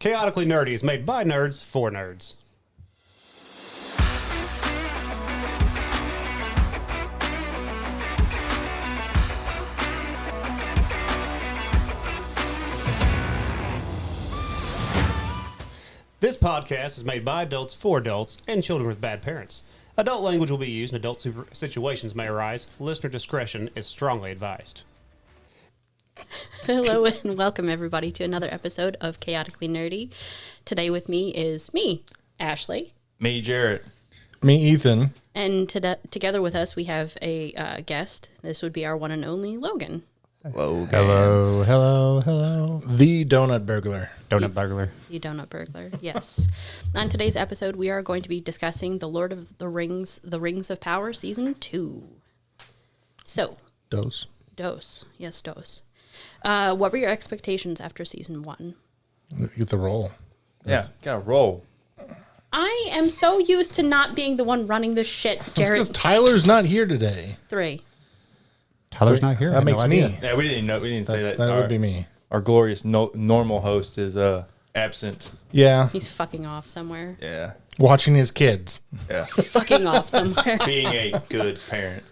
Chaotically Nerdy is made by nerds for nerds. This podcast is made by adults for adults and children with bad parents. Adult language will be used and adult situations may arise. Listener discretion is strongly advised. Hello and welcome everybody to another episode of Chaotically Nerdy. Today with me is me, Ashley. Me, Jarrett. Me, Ethan. And together with us we have a guest. This would be our one and only Logan. Logan. Hello. The Donut Burglar. Donut burglar. The Donut Burglar, yes. On today's episode we are going to be discussing The Lord of the Rings, The Rings of Power Season 2. So. Dose. Yes, dose. What were your expectations after Season 1? Get the roll. Yeah, gotta roll. I am so used to not being the one running this shit, Jared. Because Tyler's not here today. 3. Tyler's not here. That makes me. Yeah, we didn't say that. That would be me. Our glorious normal host is absent. Yeah. He's fucking off somewhere. Yeah. Watching his kids. Yeah. Fucking off somewhere. Being a good parent.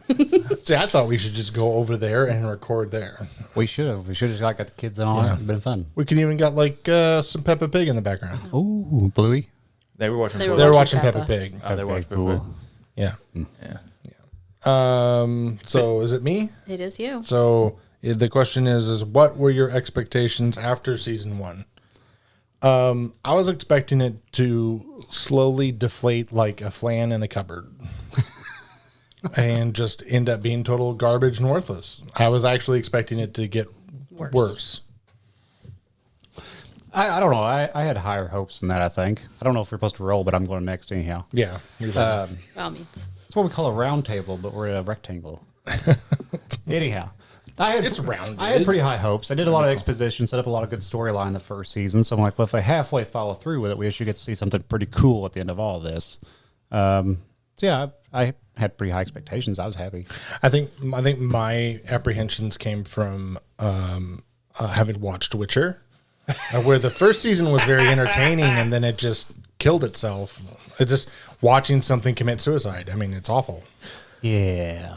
See, I thought we should just go over there and record there. We should have. We should have got the kids on. Yeah. It'd been fun. We could even got like some Peppa Pig in the background. Ooh, Bluey. They were watching. They were They were watching watching Peppa. Peppa Pig. They watched Cool. before. Yeah. Yeah. So is it me? It is you. So the question is what were your expectations after season 1? I was expecting it to slowly deflate like a flan in a cupboard and just end up being total garbage and worthless. I was actually expecting it to get worse. I don't know. I had higher hopes than that, I think. I don't know if we're supposed to roll, but I'm going next anyhow. Yeah. All means. It's what we call a round table, but we're in a rectangle. Anyhow. It's rounded. I had pretty high hopes. I did a lot of exposition, set up a lot of good storyline the first season. So I'm like, well, if I halfway follow through with it, we should get to see something pretty cool at the end of all of this. So yeah, I had pretty high expectations. I was happy. I think my apprehensions came from having watched Witcher, where the first season was very entertaining and then it just killed itself. It's just watching something commit suicide. I mean, it's awful. Yeah.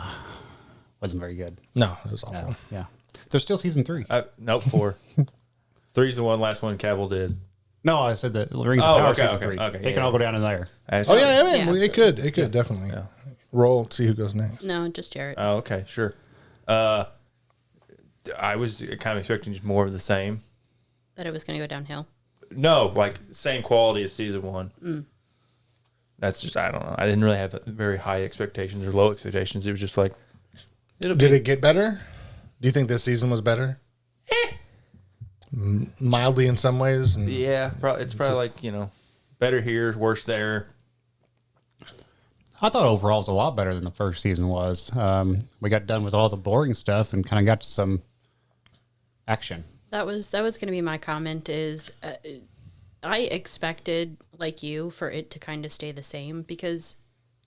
Wasn't very good. No, it was awful. Yeah. There's still season 3. Nope, 4. 3's the last one Cavill did. No, I said the Rings of Power okay, season okay, 3. okay, They yeah. can all go down in there. Oh yeah, I mean, Yeah, it could definitely roll. See who goes next. No, just Jared. Oh, okay, sure. I was kind of expecting just more of the same. That it was going to go downhill. No, like same quality as season 1. That's just, I don't know. I didn't really have very high expectations or low expectations. It was just like, Did it get better? Do you think this season was better? Mildly in some ways. And yeah, it's probably like, better here, worse there. I thought overall it was a lot better than the first season was. We got done with all the boring stuff and kind of got to some action. That was going to be my comment is I expected, like you, for it to kind of stay the same because,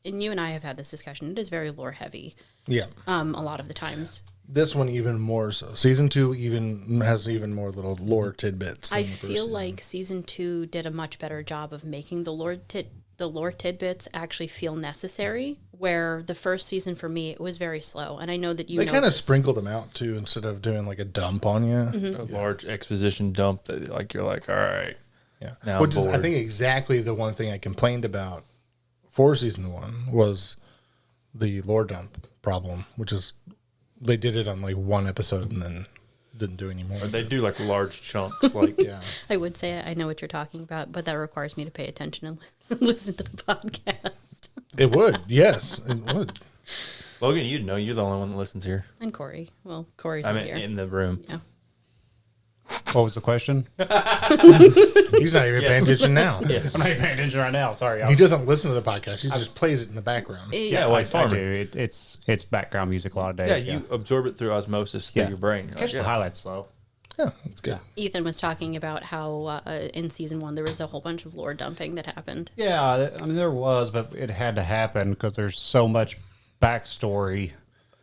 and you and I have had this discussion, it is very lore heavy. Yeah. A lot of the times. This one even more so. Season 2 even has even more little lore tidbits. I feel like season 2 did a much better job of making the lore tidbits actually feel necessary. Where the first season for me, it was very slow, and I know that they kind of sprinkled them out too instead of doing like a dump on you. Mm-hmm. A large exposition dump that you're like, all right. Yeah, Now which I'm is I bored. think exactly the one thing I complained about for season 1 was the lore dump problem, which is they did it on like one episode and then didn't do any more. Or they do like large chunks, like Yeah. I would say I know what you're talking about, but that requires me to pay attention and listen to the podcast. It would, yes, it would. Logan. You'd know. You're the only one that listens here. And Corey. Well, Corey's I not mean, here. in the room. Yeah. What was the question? He's not even paying attention now. Yes. I'm not even paying attention right now. Sorry. He doesn't listen to the podcast. He just plays it in the background. Yeah, well, I it's farming. do. It's background music a lot of Yeah, days. you absorb it through osmosis through Yeah. your brain. You're catch like, the highlights though. Yeah, it's good. Ethan was talking about how in season 1 there was a whole bunch of lore dumping that happened. Yeah, I mean there was, but it had to happen because there's so much backstory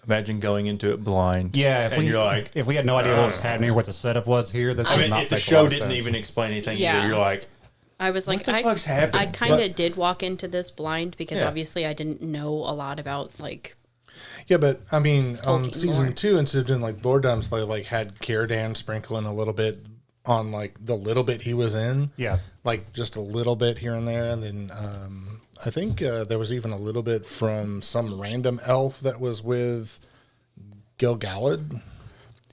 Imagine going into it blind. Yeah, if we had no idea what was happening, what the setup was here, this would not if the make a show lot of didn't sense. even explain anything Yeah. either, you're like, I was like, what the fuck's happening? I kind of did walk into this blind because Yeah. obviously I didn't know a lot about like. Yeah, but I mean, on Tolkien season lore. 2, instead of doing like lore dumps, they like had Caradan sprinkle in a little bit on like the little bit he was in. Yeah. Like just a little bit here and there, and then I think there was even a little bit from some random elf that was with Gil-galad.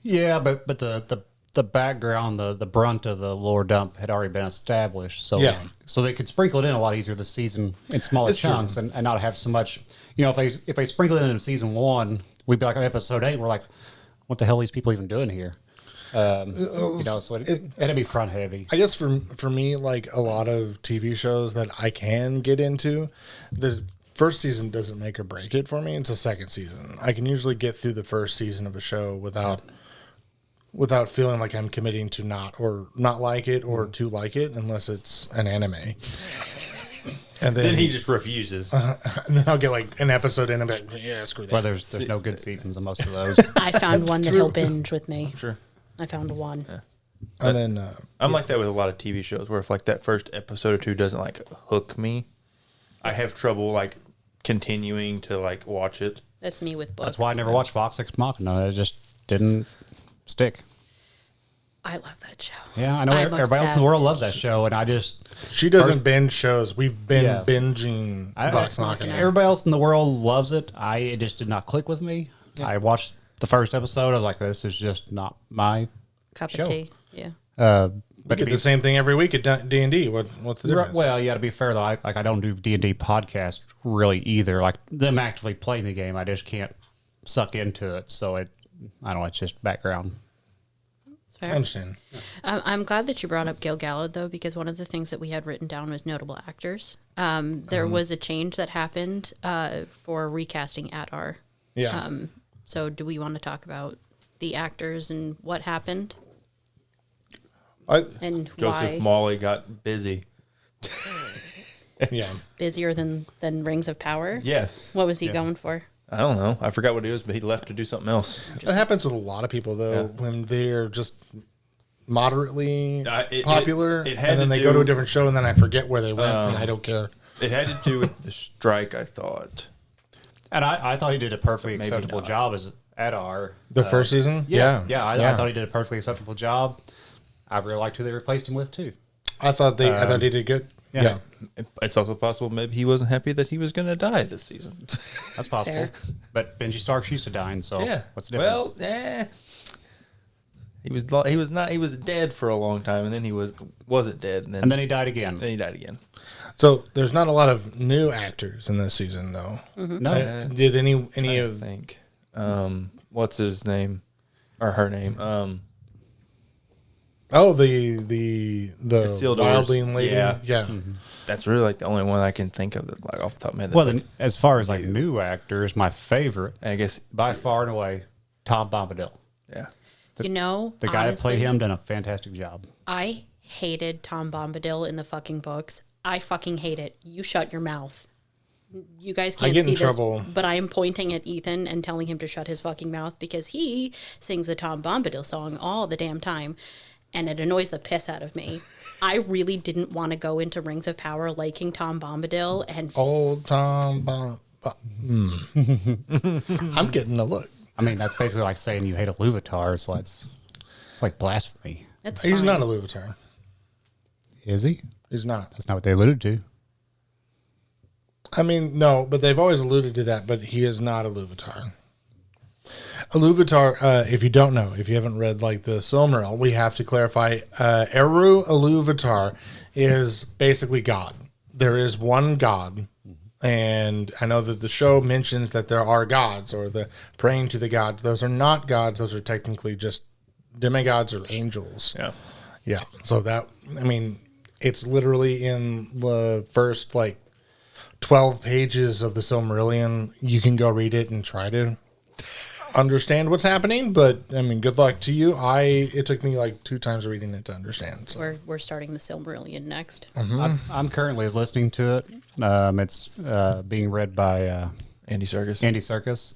Yeah, but the background, the brunt of the lore dump had already been established, so Yeah. so they could sprinkle it in a lot easier this season in smaller It's true. chunks and not have so much. You know, if they sprinkle it in season 1, we'd be like on episode 8. We're like, what the hell are these people even doing here? You know, so it'd be front heavy. I guess for me, like a lot of TV shows that I can get into, the first season doesn't make or break it for me. It's the second season. I can usually get through the first season of a show without feeling like I'm committing to not like it or to like it, unless it's an anime. And then he just refuses. and then I'll get like an episode in and be like, yeah, screw that. Well, there's no good seasons in most of those. I found one that true. he'll binge with me. Sure. I found one. Yeah. And then I'm like that with a lot of TV shows where if like that first episode or two doesn't like hook me, I have trouble like continuing to like watch it. That's me with books. That's why I never watched Vox Ex Machina. It just didn't stick. I love that show. Yeah, I know I'm everybody else in the obsessed. world loves that show, and I just she doesn't binge shows. We've been Yeah. binging Vox Machina. everybody else in the world loves it. It just did not click with me. I watched the first episode. I was like, this is just not my Cup show. of tea. Yeah. We get the same thing every week at D&D. What's the difference? Well, yeah, to be fair though, I don't do D&D podcast really either. Like them actively playing the game, I just can't suck into it. So I don't know, it's just background. It's fair. I understand. I'm glad that you brought up Gil-galad, though, because one of the things that we had written down was notable actors. There was a change that happened for recasting Adar. Yeah. So do we want to talk about the actors and what happened and Joseph why? Mawley got busy. Yeah. Busier than Rings of Power? Yes. What was he going for? I don't know. I forgot what it was, but he left to do something else. That happens with a lot of people, though, when they're just moderately It popular, had and then to they go to do- a different show, and then I forget where they went, and I don't care. It had to do with the strike, I thought. And I thought he did a perfectly Maybe acceptable not. job as Adar. The first season? Yeah, I thought he did a perfectly acceptable job. I really liked who they replaced him with too. I thought he did good. Yeah. It's also possible maybe he wasn't happy that he was going to die this season. That's possible. Fair. But Benji Starks used to dying, so Yeah. what's the difference? Well, he was dead for a long time, and then he wasn't dead, and and then he died again. he died again. So there's not a lot of new actors in this season, though. No, Did any I of think. What's his name or her name? the Isildur's- wildling lady? yeah. That's really like the only one I can think of that's like off the top of my head. That's well, like, then, as far as like new actors, my favorite I guess by far and away, Tom Bombadil. yeah. The guy that honestly, played him done a fantastic job. I hated Tom Bombadil in the fucking books. I fucking hate it. You shut your mouth. You guys can't get see in this, trouble. but I am pointing at Ethan and telling him to shut his fucking mouth because he sings the Tom Bombadil song all the damn time, and it annoys the piss out of me. I really didn't want to go into Rings of Power liking Tom Bombadil, and old Tom I'm getting a look. I mean, that's basically like saying you hate a Luvatar, so it's like blasphemy. that's He's fine. not a Louvetar. Is he? He's not. That's not what they alluded to. I mean, no, but they've always alluded to that, but he is not a Louvetar. A Louvetar, if you don't know, if you haven't read like the Silmaril, we have to clarify, Eru Iluvatar is basically God. There is one God, and I know that the show mentions that there are gods, or the praying to the gods. Those are not gods, those are technically just demigods or angels. Yeah. Yeah, so that, I mean, it's literally in the first, 12 pages of the Silmarillion. You can go read it and try to understand what's happening, but, I mean, good luck to you. It took me, 2 times reading it to understand. So. We're starting the Silmarillion next. I'm currently listening to it. It's being read by Andy Serkis. Andy Serkis.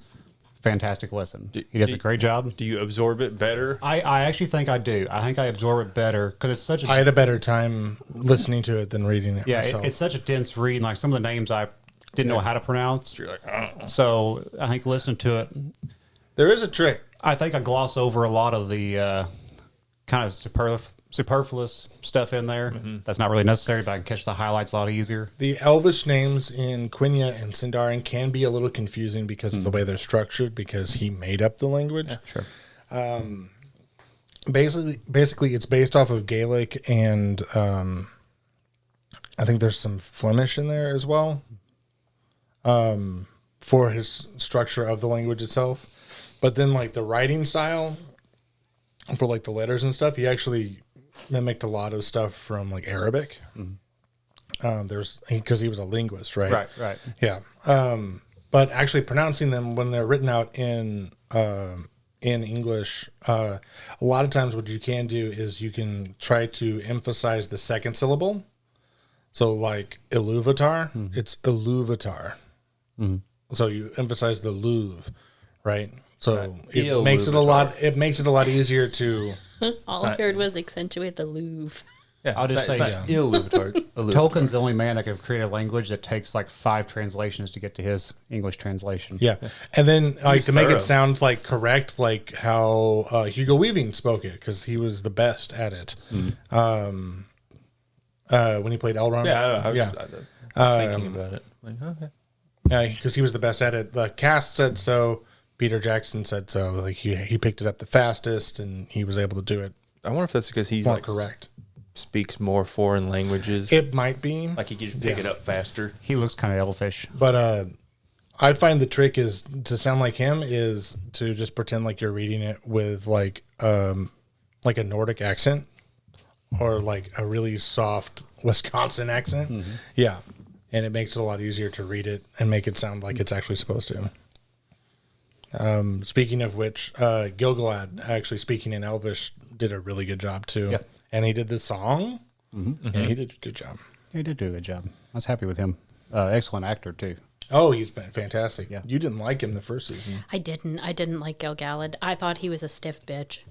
fantastic listen. He does a great job. Do you absorb it better? I actually think I do. I think I absorb it better because it's such a. I had a better time listening to it than reading it Yeah, myself. it's such a dense read. Like some of the names I didn't know how to pronounce. You're like, I don't know. So I think listening to it, There is a trick. I think I gloss over a lot of the kind of superfluous stuff in there. That's not really necessary, but I can catch the highlights a lot easier. The Elvish names in Quenya and Sindarin can be a little confusing because of the way they're structured, because he made up the language. Sure. Basically, it's based off of Gaelic, and I think there's some Flemish in there as well, for his structure of the language itself. But then, like, the writing style for, like, the letters and stuff, he actually mimicked a lot of stuff from, like, Arabic. Because he was a linguist, right? Right. Yeah. But actually pronouncing them when they're written out in English, a lot of times what you can do is you can try to emphasize the second syllable. So like Iluvatar, it's Iluvatar. So you emphasize the Louvre, right? So it makes it a lot easier to. All I heard was accentuate the Louvre. Yeah, I'll just say Tolkien's the only man that could create a language that takes like 5 translations to get to his English translation. Yeah. And then like to make thorough. it sound like correct, like how Hugo Weaving spoke it, because he was the best at it. When he played Elrond. Yeah, I was thinking about it. Like, okay. Because he was the best at it. The cast said so. Peter Jackson said so. Like he picked it up the fastest, and he was able to do it I wonder if that's because he's more like correct. Speaks more foreign languages. It might be. Like he could just pick it up faster. He looks kind of elfish. But I find the trick is to sound like him is to just pretend like you're reading it with like a Nordic accent or like a really soft Wisconsin accent. Yeah. And it makes it a lot easier to read it and make it sound like it's actually supposed to. Speaking of which, Gilgalad actually speaking in Elvish did a really good job too. Yep. And he did the song. And he did a good job. He did do a good job. I was happy with him. Excellent actor too. Oh, he's been fantastic. Yeah. You didn't like him the first season. I didn't like Gilgalad. I thought he was a stiff bitch.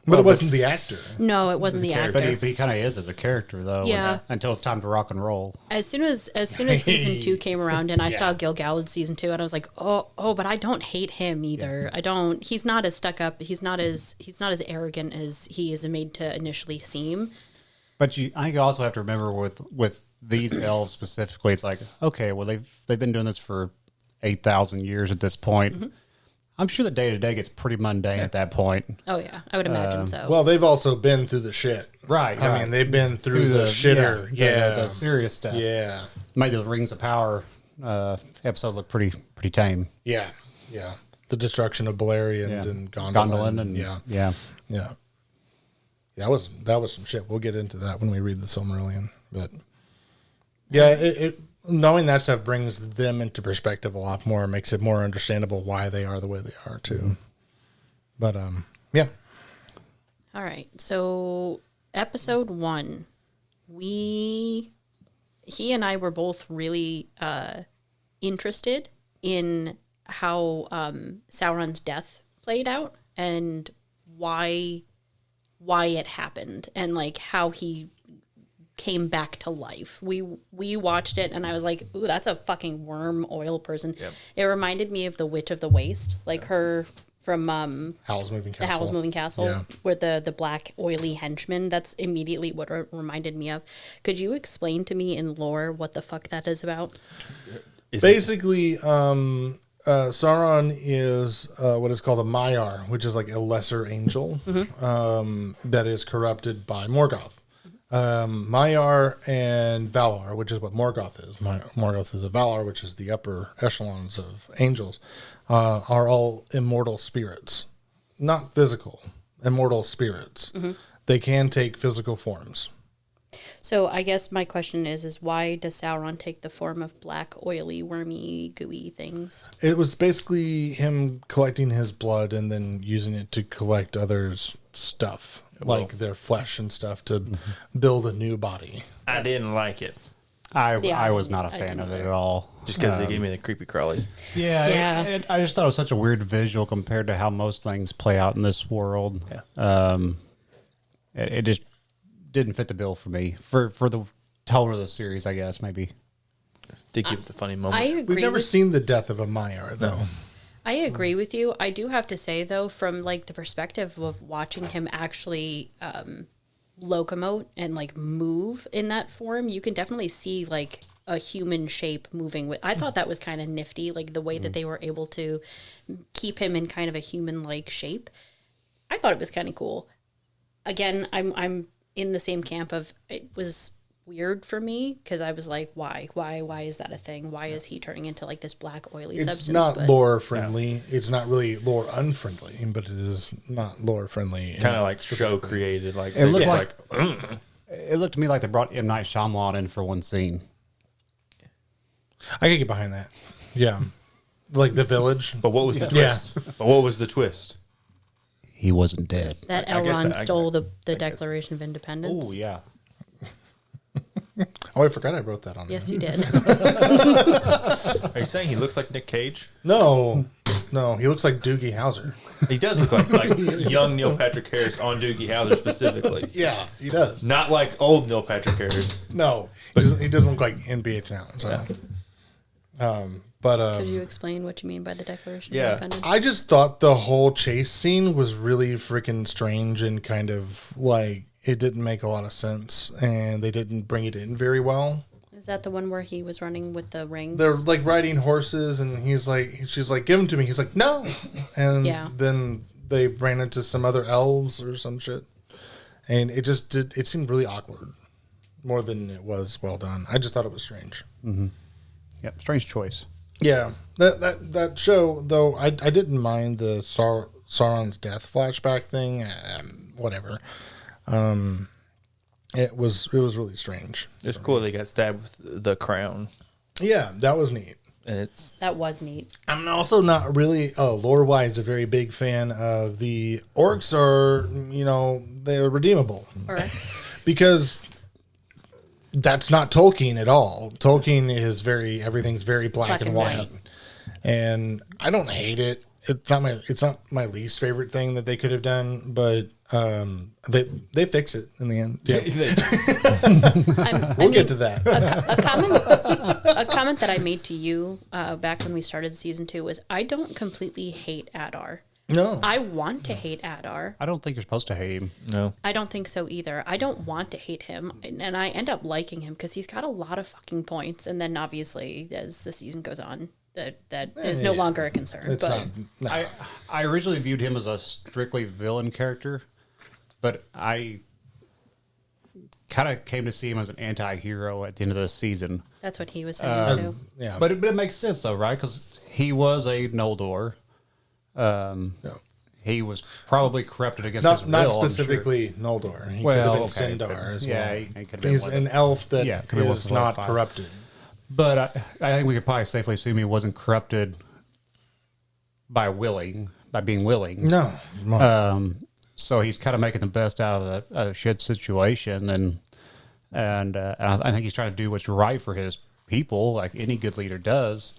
But it wasn't the actor. No, it wasn't the character. actor. But he kind of is as a character though. Yeah. Until it's time to rock and roll. As soon as season 2 came around and I saw Gilgalad season 2, and I was like, oh, but I don't hate him either. I don't. He's not as stuck up. He's not as arrogant as he is made to initially seem. But I think you also have to remember with these elves specifically, it's like, okay, well they've been doing this for 8,000 years at this point. I'm sure the day to day gets pretty mundane at that point. Oh yeah, I would imagine so. Well, they've also been through the shit. Right. I mean, they've been through the shitter. The serious stuff. Yeah. Made the Rings of Power episode look pretty tame. Yeah. Yeah. The destruction of Beleriand Yeah. and Gondolin. Gondolin and yeah. That was some shit. We'll get into that when we read the Silmarillion. But yeah, it knowing that stuff brings them into perspective a lot more, makes it more understandable why they are the way they are too. But yeah. All right. So episode 1, he and I were both really interested in how Sauron's death played out and why it happened and like how he came back to life. We watched it and I was like, ooh, that's a fucking worm oil person. Yep. It reminded me of the Witch of the Waste, like her from Howl's Moving Castle. The Howl's Moving Castle, Yeah. where the black oily henchman. That's immediately what it reminded me of. Could you explain to me in lore what the fuck that is about? Basically, Sauron is what is called a Maiar, which is like a lesser angel that is corrupted by Morgoth. Maiar and Valar, which is what Morgoth is. Morgoth is a Valar, which is the upper echelons of angels, are all immortal spirits. Not physical, immortal spirits. They can take physical forms. So I guess my question is why does Sauron take the form of black, oily, wormy, gooey things? It was basically him collecting his blood and then using it to collect others' stuff, like their flesh and stuff, to build a new body. I didn't like it. I was not a fan of it at all. Just because they gave me the creepy crawlies. Yeah. I just thought it was such a weird visual compared to how most things play out in this world. Yeah. It just didn't fit the bill for me for the tone of the series, I guess maybe. Did give the funny moment. I agree. We've never seen the death of a Maiar, though. I agree with you. I do have to say, though, from like the perspective of watching him actually locomote and like move in that form, you can definitely see like a human shape moving with. I thought that was kind of nifty, like the way that they were able to keep him in kind of a human-like shape. I thought it was kind of cool. Again, I'm in the same camp of it was weird for me because I was like, why is that a thing? Why is he turning into like this black oily substance? It's not lore friendly. It's not really lore unfriendly, but it is not lore friendly. Kind of like show created. Like It looked like it looked to me like they brought M. Night Shyamalan in for one scene. I can get behind that. Yeah, like The Village. But what was the twist? But what was the twist? He wasn't dead. that I guess Elrond I stole the guess. Declaration of Independence. Oh yeah. Oh, I forgot I wrote that on there. Yes, you did. Are you saying he looks like Nick Cage? No, he looks like Doogie Howser. He does look like young Neil Patrick Harris on Doogie Howser specifically. Yeah, he does. Not like old Neil Patrick Harris. No, he doesn't look like NBH now. So, Could you explain what you mean by the Declaration Yeah. of Independence? I just thought the whole chase scene was really freaking strange and kind of like it didn't make a lot of sense, and they didn't bring it in very well. Is that the one where he was running with the rings? They're like riding horses, and she's like, give them to me. He's like, no. And then they ran into some other elves or some shit. And it seemed really awkward more than it was well done. I just thought it was strange. Mm-hmm. Yep, strange choice. Yeah. That show, though, I didn't mind the Sauron's death flashback thing. Whatever. It was really strange. It's cool they got stabbed with the crown. Yeah, that was neat. And that was neat. I'm also not really lore-wise a very big fan of the orcs. They're redeemable. Orcs. Because that's not Tolkien at all. Tolkien is everything's very black and white. And I don't hate it. It's not my least favorite thing that they could have done, but they fix it in the end. Yeah. We'll get to that. A comment that I made to you back when we started season 2 was I don't completely hate Adar. No. I want to hate Adar. I don't think you're supposed to hate him. No. I don't think so either. I don't want to hate him, and I end up liking him because he's got a lot of fucking points. And then obviously, as the season goes on, that is no longer a concern. It's but not. No. I originally viewed him as a strictly villain character, but I kind of came to see him as an anti-hero at the end of the season. that's what he was saying too. Yeah. But it makes sense though, right? Because he was a Noldor. He was probably corrupted against his will. Not specifically Noldor. He could have been Sindar as well. Yeah, he could have been He's an elf that could have is been not 5. corrupted. But I think we could probably safely assume he wasn't corrupted by being willing. No. So he's kind of making the best out of a shit situation, and I think he's trying to do what's right for his people, like any good leader does.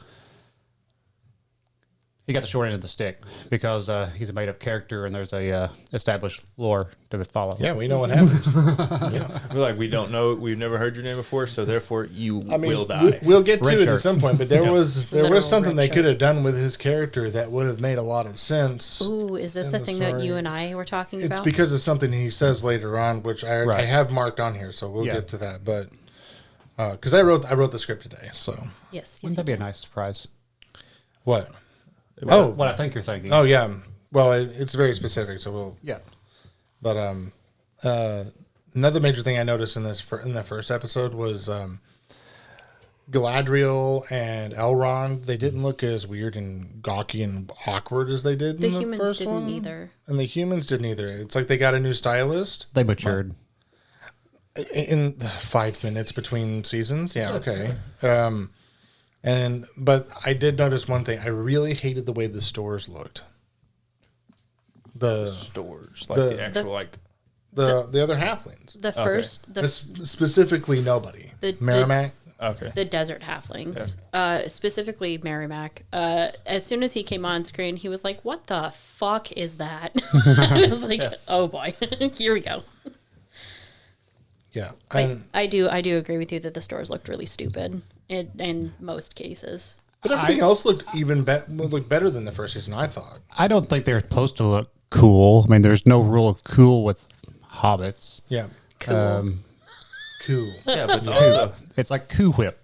He got the short end of the stick because he's a made-up character, and there's a established lore to follow. Yeah, we know what happens. We're like, we don't know. We've never heard your name before, so therefore you will die. We'll get to Red it shirt. at some point, but there was Literal something red they shirt. could have done with his character that would have made a lot of sense. Ooh, is this in the the thing that story. you and I were talking It's about? because of something he says later on, which I Right. have marked on here, so we'll Yeah. get to that. But because I wrote the script today, so yes. Wouldn't that be a nice surprise? what? What I think you're thinking. Oh yeah. Well, it's very specific, so we'll. Yeah. But another major thing I noticed in the first episode was Galadriel and Elrond. They didn't look as weird and gawky and awkward as they did The in the humans first didn't one. either. And the humans didn't either. It's like they got a new stylist They matured. in 5 minutes between seasons. Yeah, okay. But I did notice one thing. I really hated the way the stores looked. The Stores, like the- the actual, like other halflings. The first, the Specifically, nobody. The- Merrimack. Okay. The desert halflings, specifically Merrimack. As soon as he came on screen, he was like, "What the fuck is that?" I was like, "Oh boy, here we go." Yeah, I do agree with you that the stores looked really stupid in most cases. but everything else looked looked better than the first season. I thought. I don't think they're supposed to look cool. I mean, there's no rule of cool with hobbits. Yeah, Cool. cool. Yeah, but also It's like Coo Whip.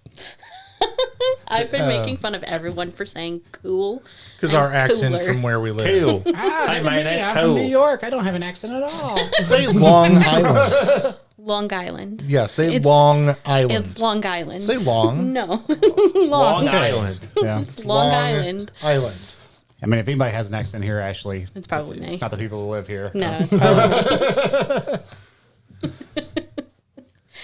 I've been making fun of everyone for saying cool. Because and our accent cooler. from where we live. cool. Hi, my name's I'm from New cool. York. I don't have an accent at all. Say Long Island. Long Island. Yeah, say It's- Long Island. It's Long Island. Say Long. No. Long Island. Yeah. It's Long Island. Island. I mean, if anybody has an accent here, actually, It's probably me. It's not the people who live here. No, it's probably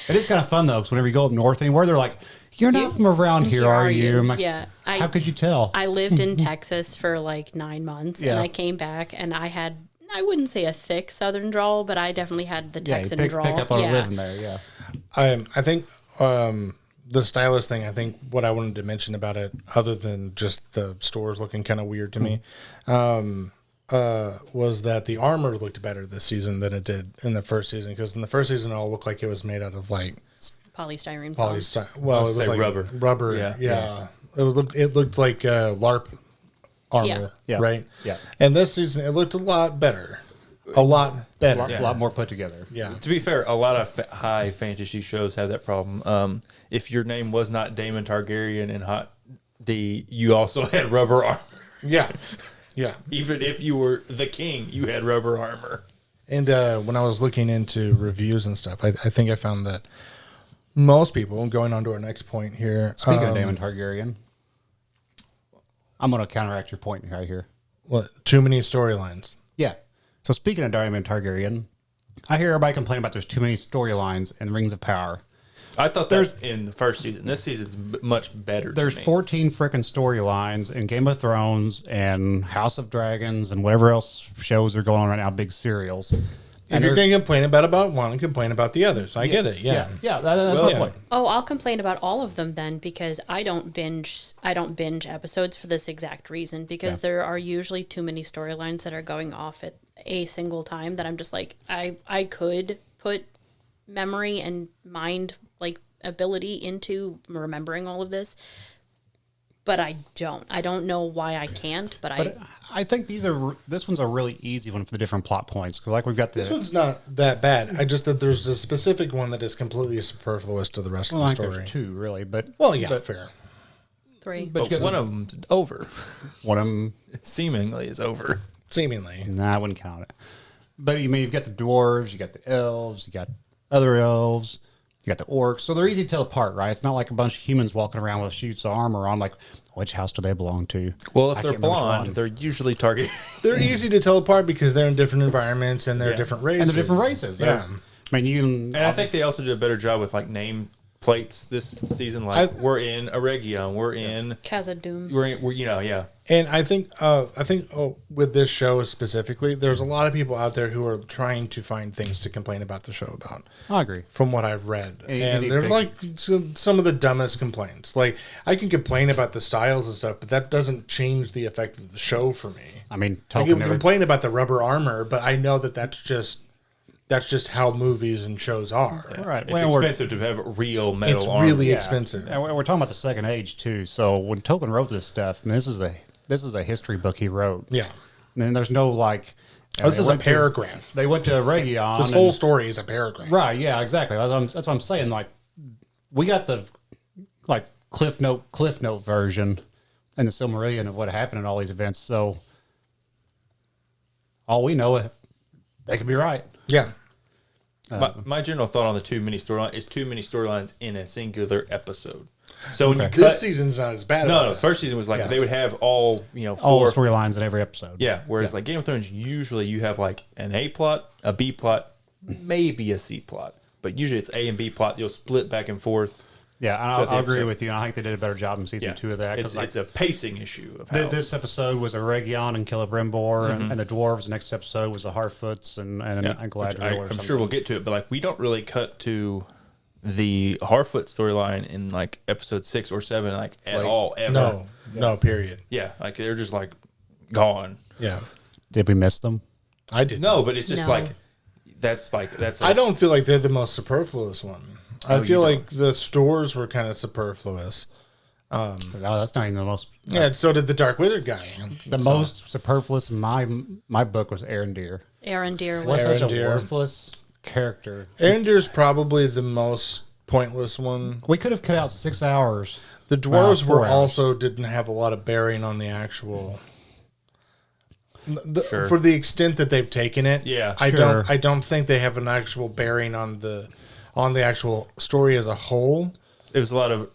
It is kind of fun though, because whenever you go up north anywhere, they're like, "You're not from around here, are you?" I'm like, Yeah. how could you tell? I lived in Texas for like 9 months, Yeah. and I came back, and I had, I wouldn't say a thick Southern drawl, but I definitely had the Yeah, you Texan pick drawl. up on yeah. living there. Yeah. I think the stylist thing, I think what I wanted to mention about it, other than just the stores looking kind of weird to me, was that the armor looked better this season than it did in the first season. Because in the first season, it all looked like it was made out of like Polystyrene foam. polystyrene. Well, it was say like rubber. Rubber. Yeah. It looked like LARP armor, Yeah. right? Yeah. And this season, it looked a lot better. A lot better. A lot more put together. Yeah. To be fair, a lot of high fantasy shows have that problem. If your name was not Daemon Targaryen in Hot D, you also had rubber armor. Yeah. Yeah. Even if you were the king, you had rubber armor. And when I was looking into reviews and stuff, I think I found that most people, going on to our next point here. Speaking of Daemon Targaryen, I'm going to counteract your point right here. What, too many storylines. Yeah. So speaking of Daemon Targaryen, I hear everybody complain about there's too many storylines in Rings of Power. I thought that in the first season. This season's much better. There's to me. 14 freaking storylines in Game of Thrones and House of Dragons and whatever else shows are going on right now, big serials. If you're going to complain about one, complain about the others. I get it. Yeah. That's my point. Oh, I'll complain about all of them then, because I don't binge episodes for this exact reason, because there are usually too many storylines that are going off at a single time that I'm just like, I could put memory and mind like ability into remembering all of this, but I don't know why I can't, but I think this one's a really easy one for the different plot points, because like we've got This one's not that bad. I just that there's a specific one that is completely superfluous to the rest well, of I the think story. there's two really, but Well, yeah, fair. 3. but you But got one of them's over. one of them. Seemingly is over. Seemingly. Nah, I wouldn't count it. But you mean you've got the dwarves, you got the elves, you got other elves, you got the orcs. So they're easy to tell apart, right? It's not like a bunch of humans walking around with suits of armor on. Like, which house do they belong to? Well, if I they're can't remember which blonde, one. they're usually target. They're easy to tell apart because they're in different environments and they're different races. And the different races. Yeah. I mean, you can. And I think they also did a better job with like name plates this season. Like we're in Eregion, we're in, Khazad-dûm. we're yeah. And I think with this show specifically, there's a lot of people out there who are trying to find things to complain about the show about. I agree. From what I've read, Any and there's big- like some of the dumbest complaints. Like I can complain about the styles and stuff, but that doesn't change the effect of the show for me. I mean, I Tolkien can never, complain about the rubber armor, but I know that that's just how movies and shows are. right. It's Well, expensive to have real metal It's armor. really yeah. expensive. And we're talking about the Second Age too. So when Tolkien wrote this stuff, I mean, this is a history book he wrote. Yeah, And there's no like. this is a went to- paragraph. They went to Eregion. This whole story is a paragraph. Right, yeah, exactly. That's what I'm saying. Like, we got the like Cliff Note version and the Silmarillion of what happened in all these events. So all we know, they could be right. Yeah, My general thought on the too many storylines in a singular episode. So when you cut, this season's not as bad. no, about the that. first season was like Yeah. they would have all All four. the storylines in every episode. Yeah, whereas like Game of Thrones, usually you have like an A plot, a B plot, maybe a C plot, but usually it's A and B plot. You'll split back and forth. Yeah, and throughout the I'll agree episode. with you. And I think they did a better job in season 2 of that. 'Cause, It's a pacing issue of how this episode was Eregion and Celebrimbor and the dwarves. The next episode was the Harfoots and Yeah, Galadriel. which or I'm something. sure we'll get to it, but like we don't really cut to the Harfoot storyline in like episode 6 or 7, like at all ever. No, period. Yeah, like they're just like gone. Yeah, Did we miss them? I did. No, but it's just No. like that's I don't feel like they're the most superfluous one. I you feel don't. like the stores were kind of superfluous. No, that's not even the most. Yeah, so did the Dark Wizard guy. The most superfluous in my book was Aaron Deere. Aaron Deere Was was. Aaron such a Deere. worthless character. Ender's probably the most pointless one. We could have cut out 6 hours. The dwarves Wow, 4 were hours. also didn't have a lot of bearing on the actual. Sure. For the extent that they've taken it, Yeah, I sure. don't think they have an actual bearing on the actual story as a whole. It was a lot of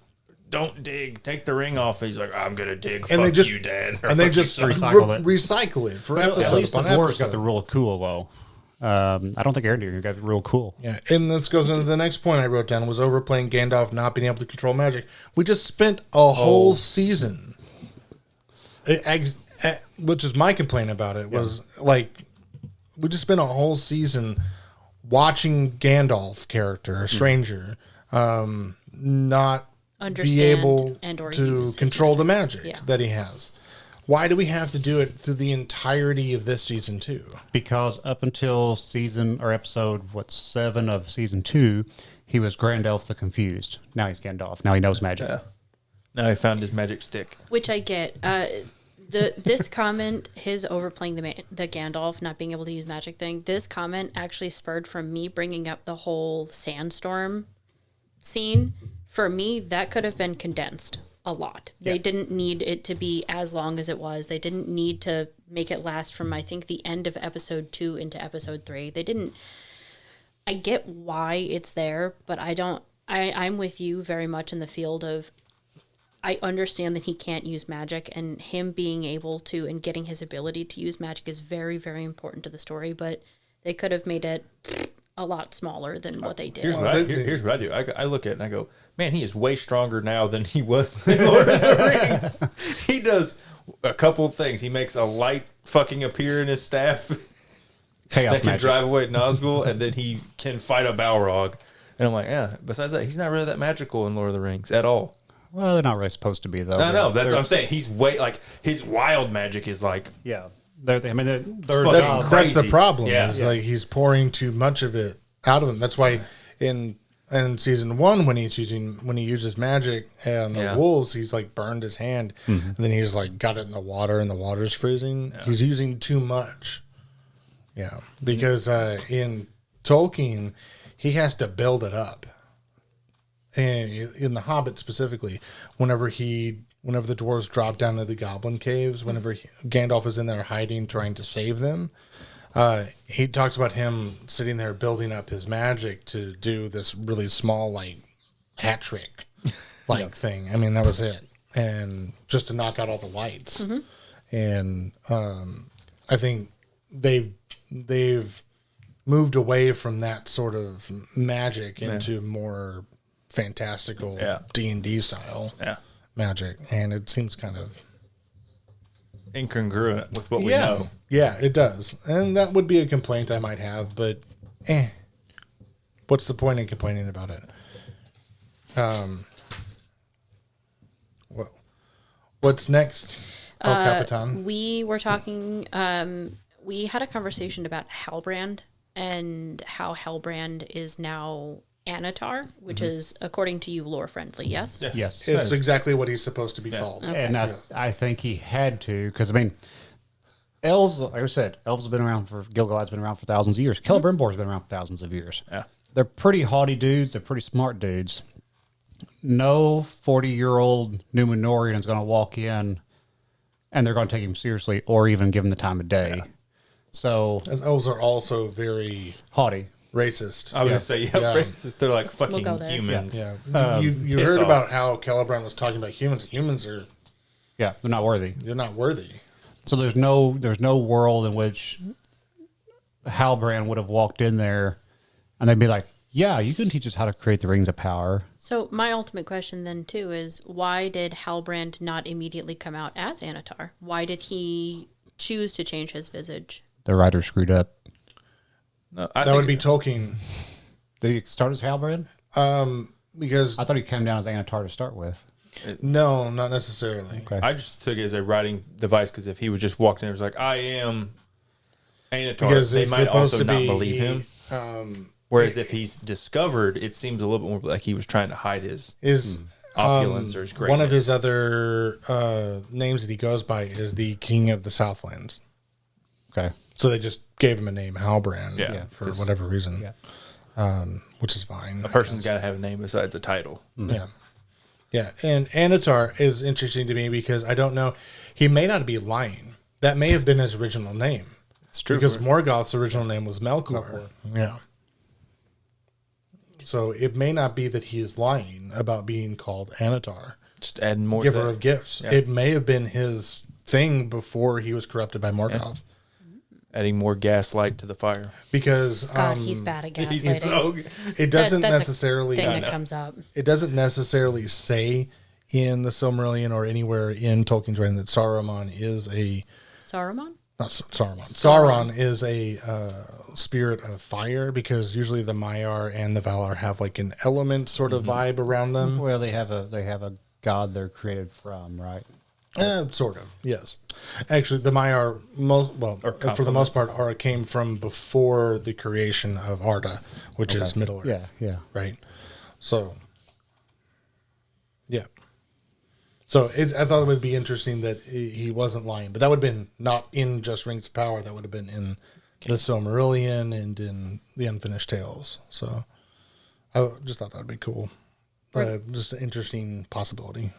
don't dig, take the ring off. He's like, I'm gonna dig. And Fuck they just you, Dad. Or and they "Fuck you, just son." Recycle it. recycle it for At episode least the upon dwarves episode. got the real cool though. I don't think Aaron Deere got the real cool. Yeah, and this goes into the next point I wrote down was overplaying Gandalf not being able to control magic. We just spent a whole season, which is my complaint about it, was like we just spent a whole season watching Gandalf character, a stranger, not be Understand able and or to use his control the magic Yeah. that he has. Why do we have to do it through the entirety of this season too? Because up until season or episode 7 of season 2, he was Gandalf the Confused. Now he's Gandalf. Now he knows magic. Yeah. Now he found his magic stick. Which I get. This comment, his overplaying the Gandalf, not being able to use magic thing, this comment actually spurred from me bringing up the whole sandstorm scene. For me, that could have been condensed a lot. They didn't need it to be as long as it was. They didn't need to make it last from, I think, the end of episode 2 into episode 3. They didn't. I get why it's there, but I'm with you very much in the field of, I understand that he can't use magic, and him being able to and getting his ability to use magic is very, very important to the story, but they could have made it a lot smaller than what they did. Here's what I do. I look at it and I go, man, he is way stronger now than he was in Lord of the Rings. He does a couple things. He makes a light fucking appear in his staff Chaos that can magic. drive away Nazgul, and then he can fight a Balrog. And I'm like, yeah, besides that, he's not really that magical in Lord of the Rings at all. Well, they're not really supposed to be though. No, that's what I'm saying. He's way, like, his wild magic is like, Yeah. They're Fucking That's the crazy. problem. Yeah. Is like he's pouring too much of it out of him. That's why in season 1 when he uses magic and the wolves, he's like burned his hand, and then he's like got it in the water and the water's freezing. Yeah. He's using too much. Yeah, because in Tolkien, he has to build it up. And in The Hobbit specifically, whenever the dwarves drop down to the goblin caves, whenever Gandalf is in there hiding, trying to save them, he talks about him sitting there building up his magic to do this really small, like, hat trick thing. I mean, that was it. And just to knock out all the lights. And I think they've moved away from that sort of magic into more fantastical D&D style magic, and it seems kind of incongruent with what we know. Yeah, it does, and that would be a complaint I might have, but what's the point in complaining about it? What's next? El Capitan. We were talking, we had a conversation about Halbrand and how Halbrand is now Anatar, which is, according to you, lore friendly, yes? Yes. It's exactly what he's supposed to be called. Okay. And I think he had to, because I mean, elves, like I said, elves have been around Gil-galad's been around for thousands of years. Celebrimbor's been around for thousands of years. Yeah. They're pretty haughty dudes. They're pretty smart dudes. No 40-year-old Numenorian is going to walk in and they're going to take him seriously or even give him the time of day. So And elves are also very haughty. racist. I was going to say, racist. They're like fucking go there. humans. Yeah, you piss heard off. about how Celebrand was talking about humans. Humans are Yeah, they're not worthy. they're not worthy. So there's no world in which Halbrand would have walked in there and they'd be like, yeah, you can teach us how to create the rings of power. So my ultimate question then, too, is why did Halbrand not immediately come out as Anatar? Why did he choose to change his visage? The writer screwed up. No, That would be Tolkien. Did he start as Halbrand? Because I thought he came down as Anatar to start with. no, not necessarily. Okay. I just took it as a writing device because if he was just walked in and was like, I am Anatar, Because they it's might supposed also to not be, believe him. Whereas if he's discovered, it seems a little bit more like he was trying to hide his Is opulence or his greatness. one of his other names that he goes by is the King of the Southlands. Okay. So they just gave him a name, Halbrand, Yeah, for 'cause- whatever reason, Yeah. which is fine. A person's got to have a name besides a title. Yeah. Yeah. And Anatar is interesting to me because I don't know. He may not be lying. That may have been his original name. It's true. Because Morgoth's original name was Melkor. Yeah. So it may not be that he is lying about being called Anatar, just adding more. giver to of gifts. Yeah. It may have been his thing before he was corrupted by Morgoth. adding more gaslight to the fire. Because God, he's bad at gaslighting. He's so it doesn't That's a necessarily thing that comes up. it doesn't necessarily say in the Silmarillion or anywhere in Tolkien's writing that Saruman is a Saruman? not Saruman. Sauron is a spirit of fire because usually the Maiar and the Valar have like an element sort of vibe around them. Well, they have a god they're created from, right? Sort of, yes. Actually, the Maiar, for the most part, came from before the creation of Arda, which is Middle Earth. Yeah. Right. So, yeah. So I thought it would be interesting that he wasn't lying, but that would have been not in just Rings of Power. That would have been in the Silmarillion and in the Unfinished Tales. So I just thought that would be cool. Just an interesting possibility.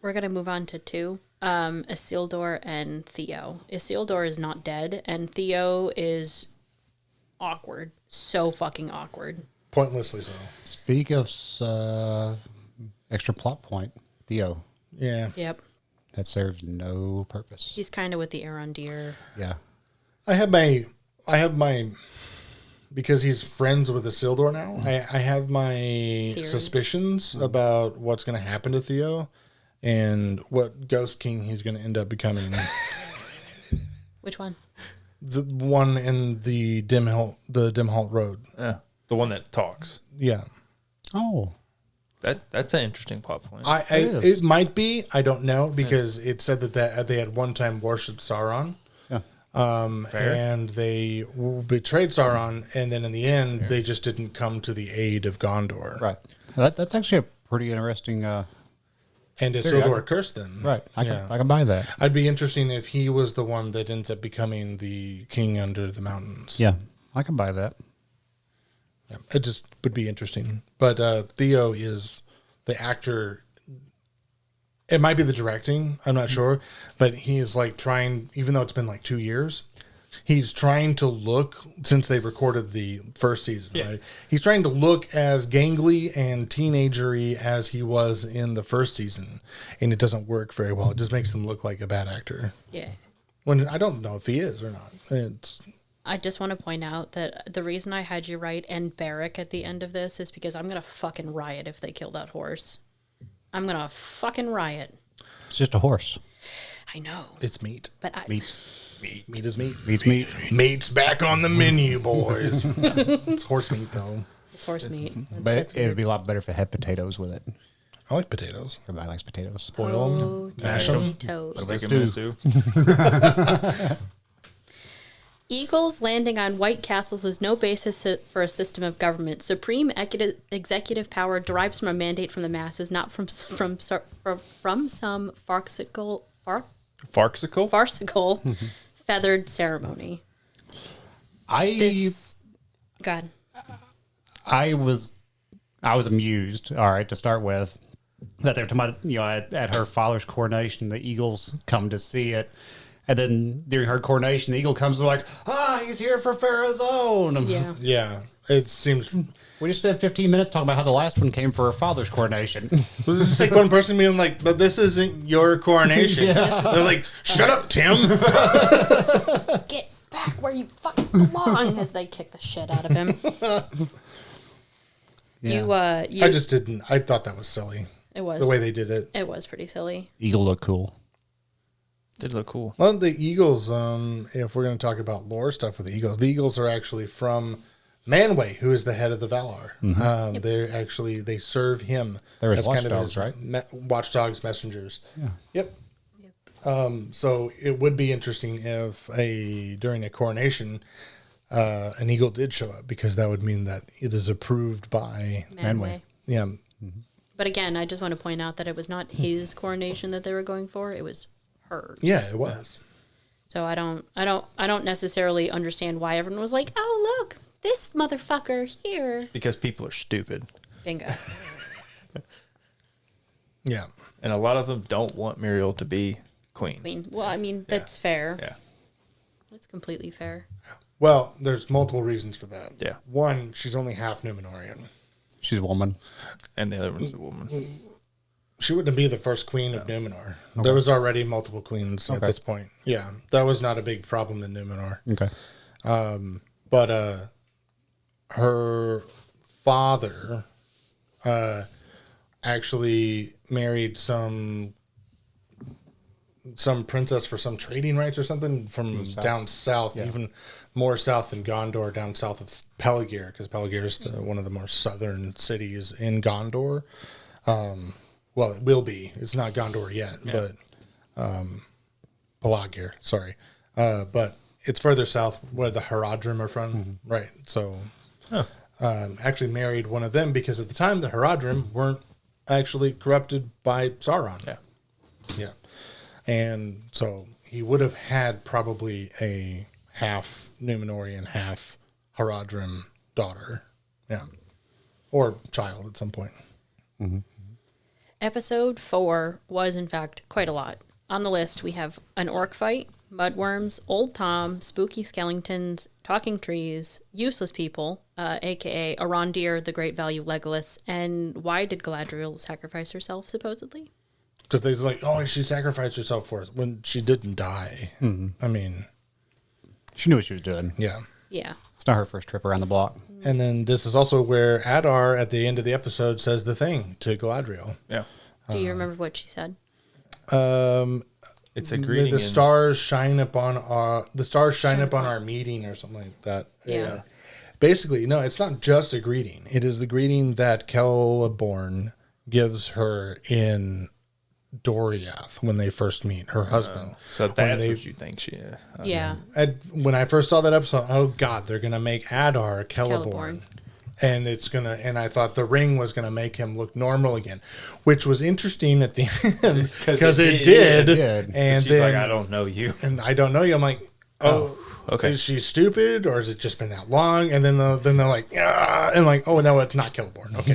We're going to move on to 2. Isildur and Theo. Isildur is not dead, and Theo is awkward. So fucking awkward. Pointlessly so. Speak of extra plot point, Theo. Yeah. Yep. That serves no purpose. He's kind of with the Arondir. Yeah. I have my, because he's friends with Isildur now, I have my Theories. suspicions about what's going to happen to Theo and what Ghost King he's going to end up becoming. Which one? The one in the Dimholt Road. Yeah, the one that talks. Yeah. Oh. That's an interesting plot point. It might be. I don't know because it said that they had one time worshipped Sauron. Yeah. And they betrayed Sauron, and then in the end, they just didn't come to the aid of Gondor. Right. That's actually a pretty interesting. And Isildur cursed them. Right. I can buy that. I'd be interesting if he was the one that ends up becoming the king under the mountains. Yeah. I can buy that. Yeah, it just would be interesting. But Theo is the actor. It might be the directing. I'm not sure. But he is like trying, even though it's been like 2 years, he's trying to look, since they recorded the first season, right? He's trying to look as gangly and teenagery as he was in the first season. And it doesn't work very well. It just makes him look like a bad actor. Yeah. When I don't know if he is or not. I just want to point out that the reason I had you write and Barrack at the end of this is because I'm going to fucking riot if they kill that horse. I'm going to fucking riot. It's just a horse. I know. It's meat. But Meat is meat. Meat's meat. Meat's back on the menu, boys. It's horse meat, though. it's horse meat. But it would be a lot better if it had potatoes with it. I like potatoes. Everybody likes potatoes. Boil them, mash them. Toast. Make a stew. miso. Eagles landing on white castles is no basis for a system of government. Supreme executive power derives from a mandate from the masses, not from some farcical feathered ceremony. God. I was amused. All right, to start with, that they're talking about, at her father's coronation, the Eagles come to see it. And then during her coronation, the eagle comes and like, he's here for Pharaoh's own. Yeah. Yeah, it seems. We just spent 15 minutes talking about how the last one came for her father's coronation. Was it just like one person being like, but this isn't your coronation? Yeah. They're like, shut up, Tim. Get back where you fucking belong as they kick the shit out of him. Yeah. I just didn't. I thought that was silly. It was. The way they did it. It was pretty silly. Eagle looked cool. Did look cool. Well, the Eagles, if we're going to talk about lore stuff with the Eagles are actually from Manwë, who is the head of the Valar. They serve him. They're his as kind of watchdogs, his right? Watchdogs, messengers. Yeah. Yep. So it would be interesting if during a coronation, an eagle did show up, because that would mean that it is approved by Manwë. yeah. But again, I just want to point out that it was not his coronation that they were going for; it was hers. Yeah, it was. So I don't necessarily understand why everyone was like, "Oh, look, this motherfucker here." Because people are stupid. Bingo. Yeah. And a lot of them don't want Muriel to be queen. Well, I mean, that's fair. Yeah. That's completely fair. Well, there's multiple reasons for that. Yeah. One, she's only half Numenorian. She's a woman. And the other one's a woman. She wouldn't be the first queen of Numenor. Okay. There was already multiple queens at this point. Yeah, that was not a big problem in Numenor. Okay. But her father actually married some princess for some trading rights or something from down south, even more south than Gondor, down south of Peligir, because Peligir is one of the more southern cities in Gondor. Well, it will be. It's not Gondor yet, but Peligir, sorry. But it's further south where the Haradrim are from. Right. So actually married one of them, because at the time the Haradrim weren't actually corrupted by Sauron. Yeah. Yeah. And so he would have had probably a half Numenorian, half Haradrim daughter. Yeah. Or child at some point. Mm-hmm. Episode 4 was, in fact, quite a lot. On the list, we have an orc fight, mudworms, old Tom, spooky skeletons, talking trees, useless people, a.k.a. Arondir, the Great Value Legolas, and why did Galadriel sacrifice herself, supposedly? Because they're like, oh, she sacrificed herself for us when she didn't die. Mm-hmm. I mean, she knew what she was doing. Yeah. Yeah. It's not her first trip around the block. And then this is also where Adar, at the end of the episode, says the thing to Galadriel. Yeah. Do you remember what she said? It's a greeting. The stars shine upon our meeting, or something like that. Yeah. Basically, no, it's not just a greeting. It is the greeting that Celeborn gives her in Doriath when they first meet her husband. So that's what you think she is. Yeah. When I first saw that episode, oh God, they're gonna make Adar Celeborn. And and I thought the ring was gonna make him look normal again, which was interesting at the end because it did. And she's like, I don't know you, and I don't know you. I'm like, okay, is she stupid, or has it just been that long? And then they're like, yeah, and like, oh no, it's not Celeborn. Okay,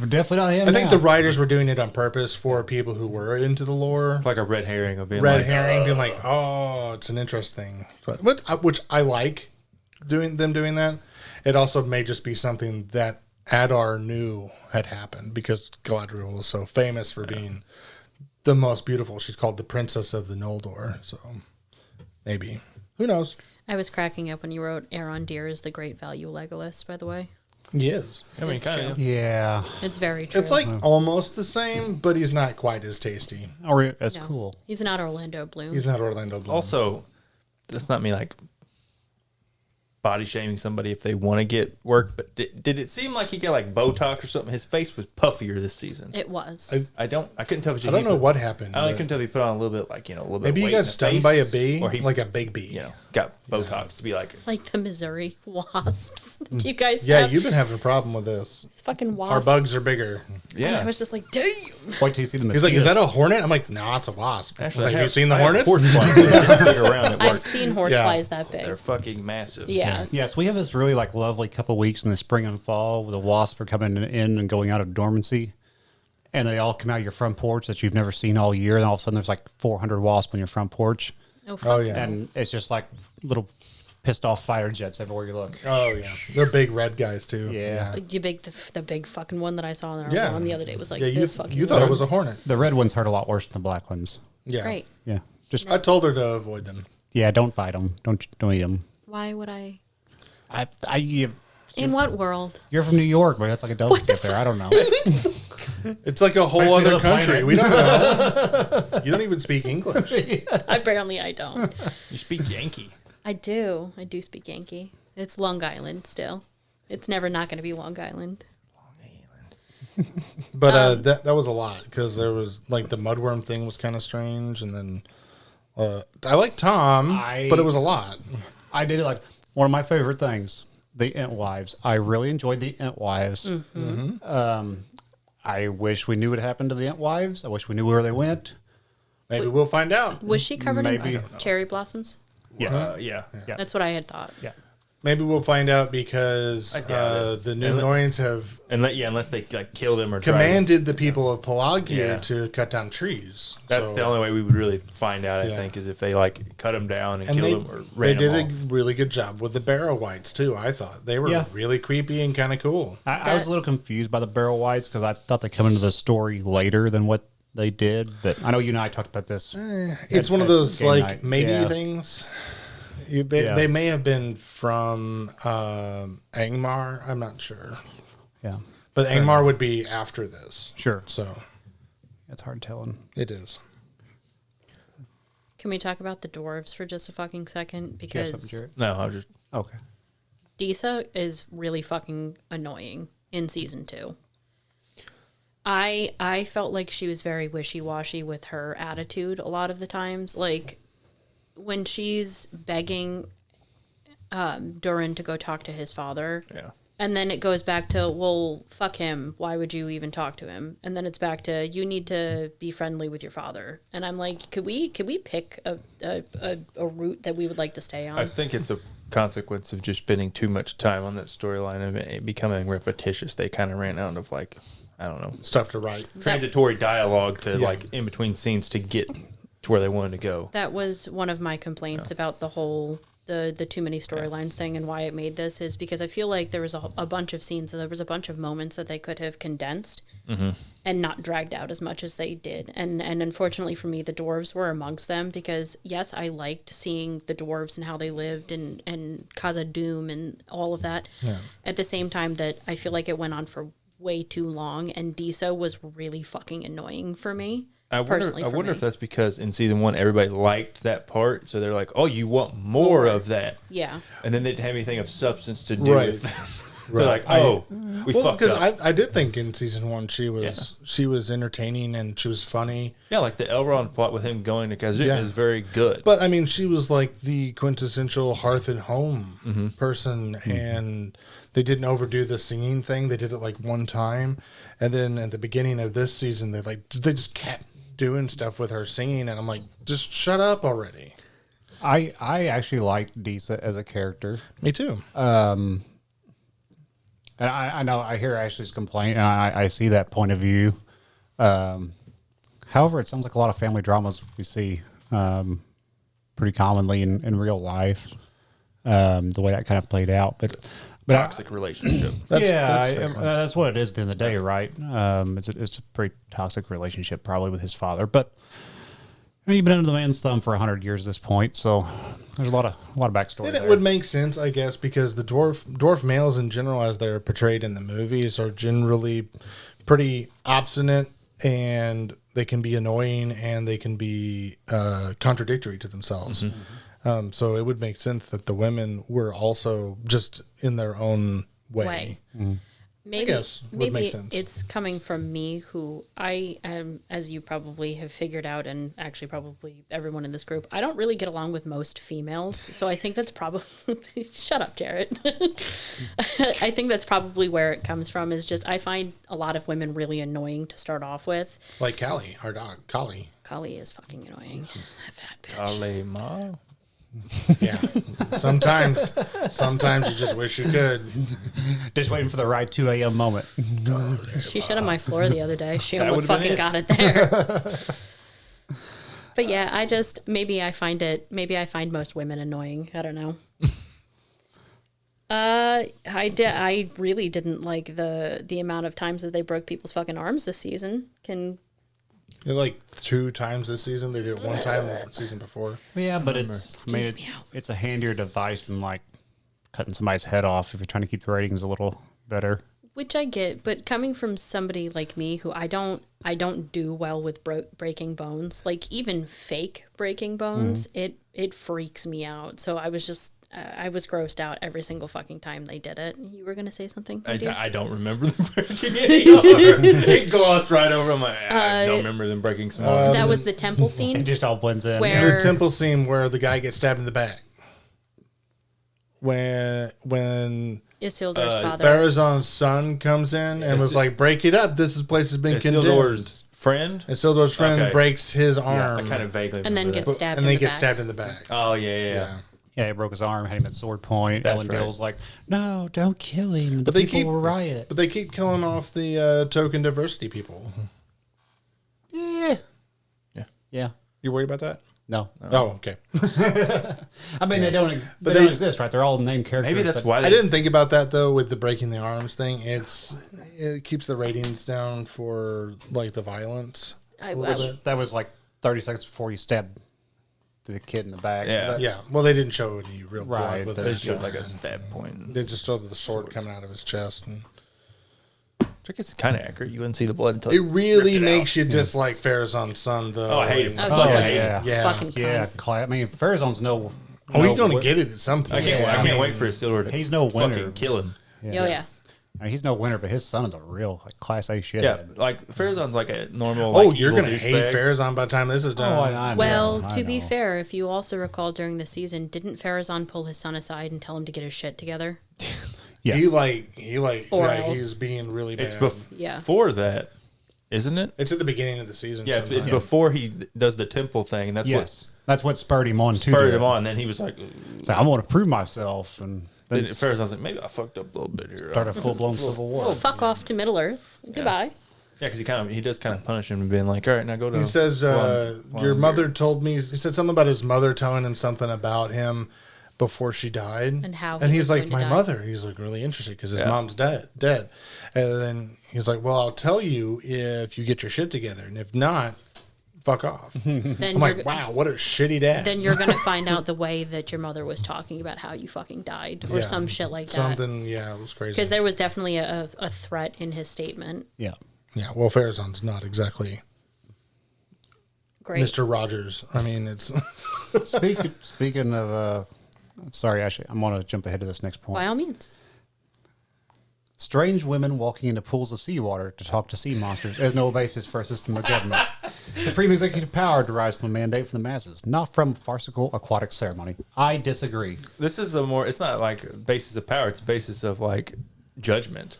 definitely not him. I think the writers were doing it on purpose for people who were into the lore. It's like a red herring of being being like, oh, it's an interesting, which I like doing that. It also may just be something that Adar knew had happened, because Galadriel was so famous for being the most beautiful. She's called the Princess of the Noldor. So maybe, who knows? I was cracking up when you wrote Arondir is the Great Value Legolas, by the way. He is. I mean, kind of. Yeah. It's very true. It's like almost the same, but he's not quite as tasty. Or as cool. He's not Orlando Bloom. He's not Orlando Bloom. Also, that's not me like body shaming somebody if they want to get work, but did it seem like he got like Botox or something? His face was puffier this season. It was. I couldn't tell if I don't know what happened. I couldn't tell if he put on a little bit like, a little bit maybe of he weight got stung by a bee, or like a big bee. Got Botox to be like the Missouri wasps. Do you guys Yeah, have? you've been having a problem with this. It's fucking wasps. Our bugs are bigger. Yeah. And I was just like, damn. Wait till you see the mosquitoes. He's like, is that a hornet? I'm like, no, it's a wasp. Actually, have you seen the hornets? I've seen horseflies that big. They're fucking massive. Yeah. Yes, we have this really like lovely couple weeks in the spring and fall where the wasps are coming in and going out of dormancy, and they all come out your front porch that you've never seen all year, and all of a sudden there's like 400 wasps on your front porch. Oh yeah, and it's just like little pissed off fighter jets everywhere you look. Oh yeah, they're big red guys too. Yeah, like the big fucking one that I saw on our lawn the other day was like this fucking. You thought it was a hornet. The red ones hurt a lot worse than the black ones. Yeah, great. Yeah, just I told her to avoid them. Yeah, don't bite them. Don't eat them. Why would I? In what world? You're from New York, but that's like a delicacy up there. I don't know. It's like a whole other country. We don't know. You don't even speak English. I don't. You speak Yankee. I do speak Yankee. It's Long Island still. It's never not going to be Long Island. But that was a lot because there was like the mudworm thing was kind of strange, and then I like Tom, but it was a lot. I did like one of my favorite things, the Entwives. I really enjoyed the Entwives. I wish we knew what happened to the Entwives. I wish we knew where they went. Maybe we'll find out. Was she covered Maybe. in cherry blossoms? Yes. Yeah. That's what I had thought. Yeah. Maybe we'll find out because the Numenoreans have Unless they like kill them or commanded the people of Pelagia Yeah. to cut down trees. That's So- the only way we would really find out. I Yeah. think is if they like cut them down and And kill them or they ran did them a off. really good job with the Barrow Whites too. I thought they were Yeah. really creepy and kind of cool. I was a little confused by the Barrel Whites because I thought they come into the story later than what they did. But I know you and I talked about this. It's one of those game like night. maybe Yeah. things. Yeah. They may have been from Angmar. I'm not sure, Yeah. but Angmar would be after this. Sure. So It's hard telling. it is. Can we talk about the dwarves for just a fucking second? Do you have something, Because Jared? No, I was just Okay. Disa is really fucking annoying in season 2. I felt like she was very wishy-washy with her attitude a lot of the times. Like, when she's begging Durin to go talk to his father, yeah. and then it goes back to, well, fuck him. Why would you even talk to him? And then it's back to, you need to be friendly with your father. And I'm like, could we pick a route that we would like to stay on? I think it's a consequence of just spending too much time on that storyline and it becoming repetitious. They kind of ran out of like, I don't know, Stuff to write. transitory dialogue to like in between scenes to get to where they wanted to go. That was one of my complaints about the whole the too many storylines thing, and why it made this is because I feel like there was a bunch of scenes, so there was a bunch of moments that they could have condensed and not dragged out as much as they did. And unfortunately for me, the dwarves were amongst them because yes, I liked seeing the dwarves and how they lived and Casa Doom and all of that. Yeah. At the same time that I feel like it went on for way too long, and Disa was really fucking annoying for me. I personally, wonder if that's because in season 1 everybody liked that part, so they're like, "Oh, you want more of that?" Yeah. And then they didn't have anything of substance to do Right. with. They're like, "Oh, we Well, fucked because up." I did think in season 1 she was entertaining and she was funny. Yeah, like the Elrond plot with him going to Kazoo Yeah. is very good. But I mean, she was like the quintessential hearth and home person, and they didn't overdo the singing thing. They did it like one time, and then at the beginning of this season, they just kept doing stuff with her singing, and I'm like, just shut up already. I actually liked Disa as a character. Me too. And I know I hear Ashley's complaint, and I see that point of view. However, it sounds like a lot of family dramas we see pretty commonly in real life. The way that kind of played out, but Toxic relationship. That's fair. fair. That's what it is at the end of the day, right? It's a pretty toxic relationship, probably with his father. But I mean, you've been under the man's thumb for 100 years at this point, so there's a lot of backstory. And it there. would make sense, I guess, because the dwarf males in general, as they're portrayed in the movies, are generally pretty obstinate, and they can be annoying, and they can be contradictory to themselves. So it would make sense that the women were also just in their own way. Maybe, guess would maybe make sense. it's coming from me, who I am, as you probably have figured out, and actually probably everyone in this group, I don't really get along with most females. So I think that's probably shut up, Jarrett. I think that's probably where it comes from. Is just I find a lot of women really annoying to start off with. Like Callie, our dog, Collie. Kali is fucking annoying. That fat bitch. Kalema. Yeah. Sometimes you just wish you could. Just waiting for the right 2 a.m. moment. She shit on my floor the other day. She That almost would've been fucking it. got it there. But yeah, I just maybe I find most women annoying. I don't know. I really didn't like the amount of times that they broke people's fucking arms this season. Like 2 times this season. They did it one time the season before. Yeah, but it's a handier device than like cutting somebody's head off if you're trying to keep the ratings a little better. Which I get, but coming from somebody like me who I don't do well with breaking bones, like even fake breaking bones, it freaks me out. So I was just I was grossed out every single fucking time they did it. You were gonna say something? I don't remember them breaking any arm. It glossed right over. I'm like, I don't remember them breaking some arms. That was the temple It scene. just all blends in. Where- The temple scene where the guy gets stabbed in the back. When Isildur's father. Farazan's son comes in and was like, break it up. This place has been condemned. Isildur's friend? And Isildur's friend Okay. breaks his Yeah, arm. I kind of vaguely And then remember gets that. stabbed and in they the get back. stabbed in the back. Oh, yeah. Yeah, he broke his arm, had him at sword point. That's Ellendale's right. like, no, don't kill him. The But they people keep will riot. But they keep killing off the token diversity people. Yeah. Yeah. Yeah. You worried about that? No. Oh, okay. I mean, they don't But they they- don't exist, right? They're all named characters. Maybe that's that- why I they didn't think about that though with the breaking the arms thing. It keeps the ratings down for like the violence. That was like 30 seconds before you stabbed the kid in the back. Yeah. But- Yeah. Well, they didn't show any real Right, blood with They it. showed like a stab point. They just showed the sword coming out of his chest. And I guess it's kind of accurate. You wouldn't see the blood until it really ripped it makes out. you dislike Farazan's son though. Oh, I hate him. Oh, Oh, he's a yeah. Yeah. fucking Yeah, cunt. I mean, Farazan's no. Oh, no he's going to wi- get it at some point. I can't wait for Isildur to He's no winner. fucking kill him. Oh yeah. I mean, he's no winner, but his son is a real like class A shit. Yeah, like Farazan's like a normal. Oh, like, you're evil going to hate douchebag. Farazan by the time this is done. Oh, I know, Well, I to be know. fair, if you also recall during the season, didn't Farazan pull his son aside and tell him to get his shit together? Yeah. Or yeah, else. he's being really bad. It's Yeah. before that, isn't it? It's at the beginning of the season. Yeah, it's sometime. before he does the temple thing. And that's Yes, that's what spurred him on what to spurred do him it. on. Then he was like, So I want to prove myself, and then then Farazan's like, maybe I fucked up a little bit here. start a full blown civil war. Fuck off to Middle Earth. Goodbye. Yeah, because he does kind of punish him and being like, all right, now go to. He says, your mother told me, he said something about his mother telling him something about him before she died. And how And he he's was like, going to my die. mother. He's like really interested because his Yeah. mom's dead. And then he's like, well, I'll tell you if you get your shit together. And if not, fuck off. Then I'm you're, like, wow, what a shitty dad. then you're gonna find out the way that your mother was talking about how you fucking died or Yeah. some shit like that. Something, yeah, it was crazy. Because there was definitely a threat in his statement. Yeah, Yeah, well, Farazan's not exactly Great. Mr. Rogers. I mean, it's speaking of, sorry, actually, I'm going to jump ahead to this next point. By all means. Strange women walking into pools of seawater to talk to sea monsters. There's no basis for a system of government. Supreme executive power derives from a mandate from the masses, not from farcical aquatic ceremony. I disagree. This is a more. It's not like basis of power. It's basis of like judgment.